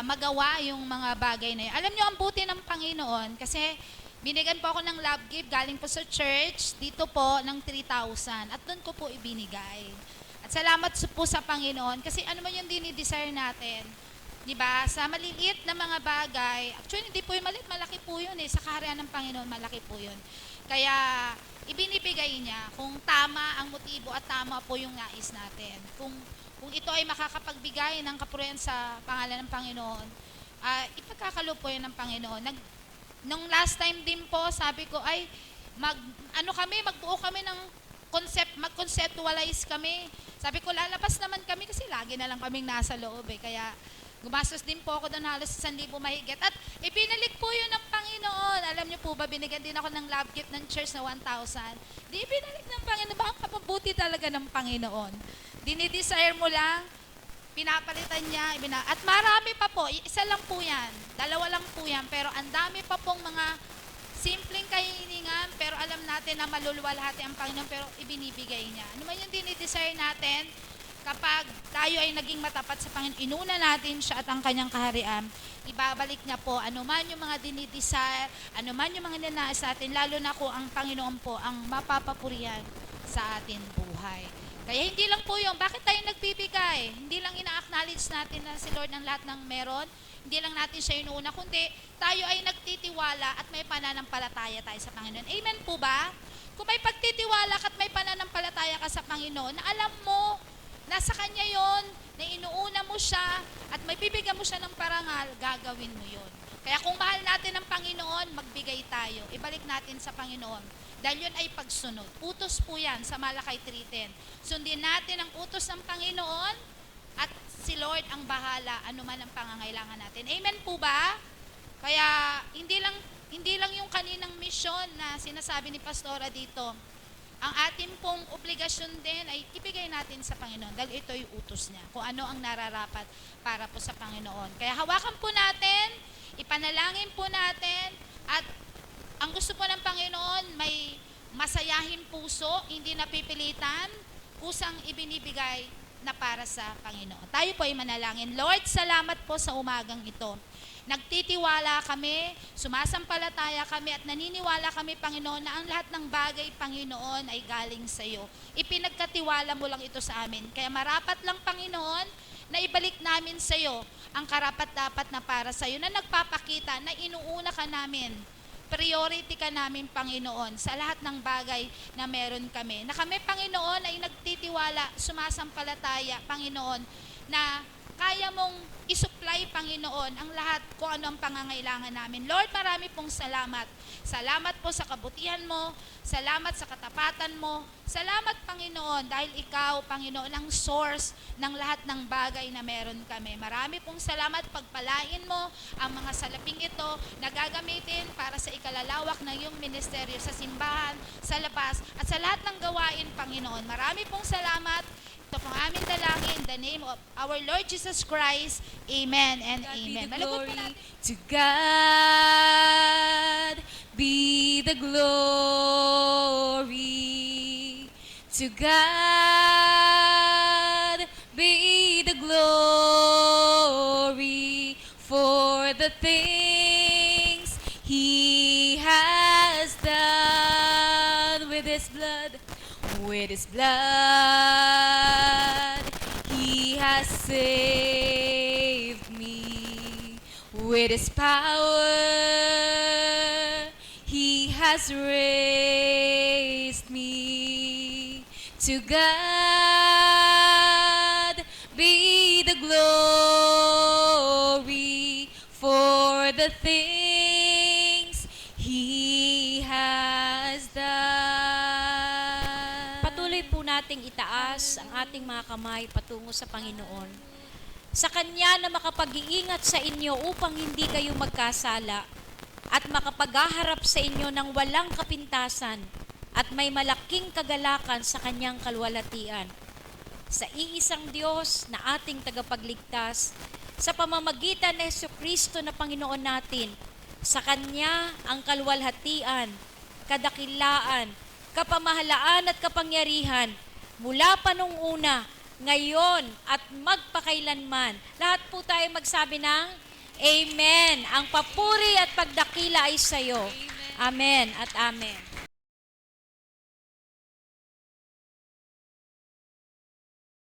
magawa yung mga bagay na yun. Alam nyo, ang buti ng Panginoon, kasi binigyan po ako ng love gift galing po sa church, dito po ng 3,000 at doon ko po ibinigay. At salamat po sa Panginoon kasi ano man yung dinidesire natin, di ba? Sa maliliit na mga bagay, actually hindi po yung maliit, malaki po yun sa kaharian ng Panginoon, malaki po yun. Kaya ibinibigay niya kung tama ang motibo at tama po yung nais natin. Kung ito ay makakapagbigay ng kapurihan sa pangalan ng Panginoon, ipagkakalo po yan ng Panginoon. Nung last time din po, sabi ko ay magbuo kami ng mag-conceptualize kami. Sabi ko, lalabas naman kami kasi lagi na lang kaming nasa loob Kaya gumastos din po ako doon halos 1,000 mahigit. At ibinalik po yun ng Panginoon. Alam niyo po ba, binigyan din ako ng love gift ng church na 1,000. Di ibinalik ng Panginoon. Baka kapabuti talaga ng Panginoon. Dinidesire mo lang, pinapalitan niya, at marami pa po, isa lang po yan, dalawa lang po yan, pero ang dami pa pong mga simpleng kahilingan, pero alam natin na maluluwalhati ang Panginoon, pero ibinibigay niya. Ano man yung dinidesire natin, kapag tayo ay naging matapat sa Panginoon, inuna natin siya at ang kanyang kaharian, ibabalik niya po, ano man yung mga dinidesire, ano man yung mga ninais sa atin, lalo na kung ang Panginoon po ang mapapapurihan sa atin buhay. Kaya hindi lang po yun. Bakit tayo nagbibigay? Hindi lang ina-acknowledge natin na si Lord ng lahat ng meron. Hindi lang natin siya inuuna, kundi tayo ay nagtitiwala at may pananampalataya tayo sa Panginoon. Amen po ba? Kung may pagtitiwala at may pananampalataya ka sa Panginoon, na alam mo, nasa Kanya yon, na inuuna mo siya at may bibigyan mo siya ng parangal, gagawin mo yon. Kaya kung mahal natin ang Panginoon, magbigay tayo. Ibalik natin sa Panginoon. Dahil yun ay pagsunod. Utos po yan sa Malakay 3:10. Sundin natin ang utos ng Panginoon at si Lord ang bahala anuman ang pangangailangan natin. Amen po ba? Kaya hindi lang yung kaninang misyon na sinasabi ni Pastora dito. Ang ating pong obligasyon din ay ibigay natin sa Panginoon dahil ito yung utos niya. Kung ano ang nararapat para po sa Panginoon. Kaya hawakan po natin, ipanalangin po natin, at ang gusto po ng Panginoon, may masayahin puso, hindi napipilitan, kusang ibinibigay na para sa Panginoon. Tayo po ay manalangin. Lord, salamat po sa umagang ito. Nagtitiwala kami, sumasampalataya kami at naniniwala kami, Panginoon, na ang lahat ng bagay, Panginoon, ay galing sa iyo. Ipinagkatiwala mo lang ito sa amin. Kaya marapat lang, Panginoon, na ibalik namin sa iyo ang karapat-dapat na para sa iyo, na nagpapakita na inuuna ka namin. Priority ka namin, Panginoon, sa lahat ng bagay na meron kami. Na kami, Panginoon, ay nagtitiwala, sumasampalataya, Panginoon, na kaya mong isupply, Panginoon, ang lahat kung ano ang pangangailangan namin. Lord, marami pong salamat. Salamat po sa kabutihan mo, salamat sa katapatan mo, salamat, Panginoon, dahil ikaw, Panginoon, ang source ng lahat ng bagay na meron kami. Marami pong salamat, pagpalain mo ang mga salaping ito na gagamitin para sa ikalalawak ng iyong ministeryo sa simbahan, sa labas, at sa lahat ng gawain, Panginoon. Marami pong salamat. Ito pong aming dalangin in the name of our Lord Jesus Christ. Amen and God amen. be the Malugod po glory. natin. To God be the glory. To God be the glory for the things He has done with His blood. With His blood, He has saved me. With His power, He has raised me. To God be the glory for the things He has done. Patuloy po nating itaas ang ating mga kamay patungo sa Panginoon. Sa Kanya na makapag-iingat sa inyo upang hindi kayo magkasala at makapaghaharap sa inyo ng walang kapintasan at may malaking kagalakan sa Kanyang kalwalhatian. Sa iisang Diyos na ating tagapagligtas, sa pamamagitan ni Jesucristo na Panginoon natin, sa Kanya ang kalwalhatian, kadakilaan, kapamahalaan at kapangyarihan mula pa nung una, ngayon at magpakailanman. Lahat po tayo magsabi ng Amen. Ang papuri at pagdakila ay sa iyo. Amen at amen.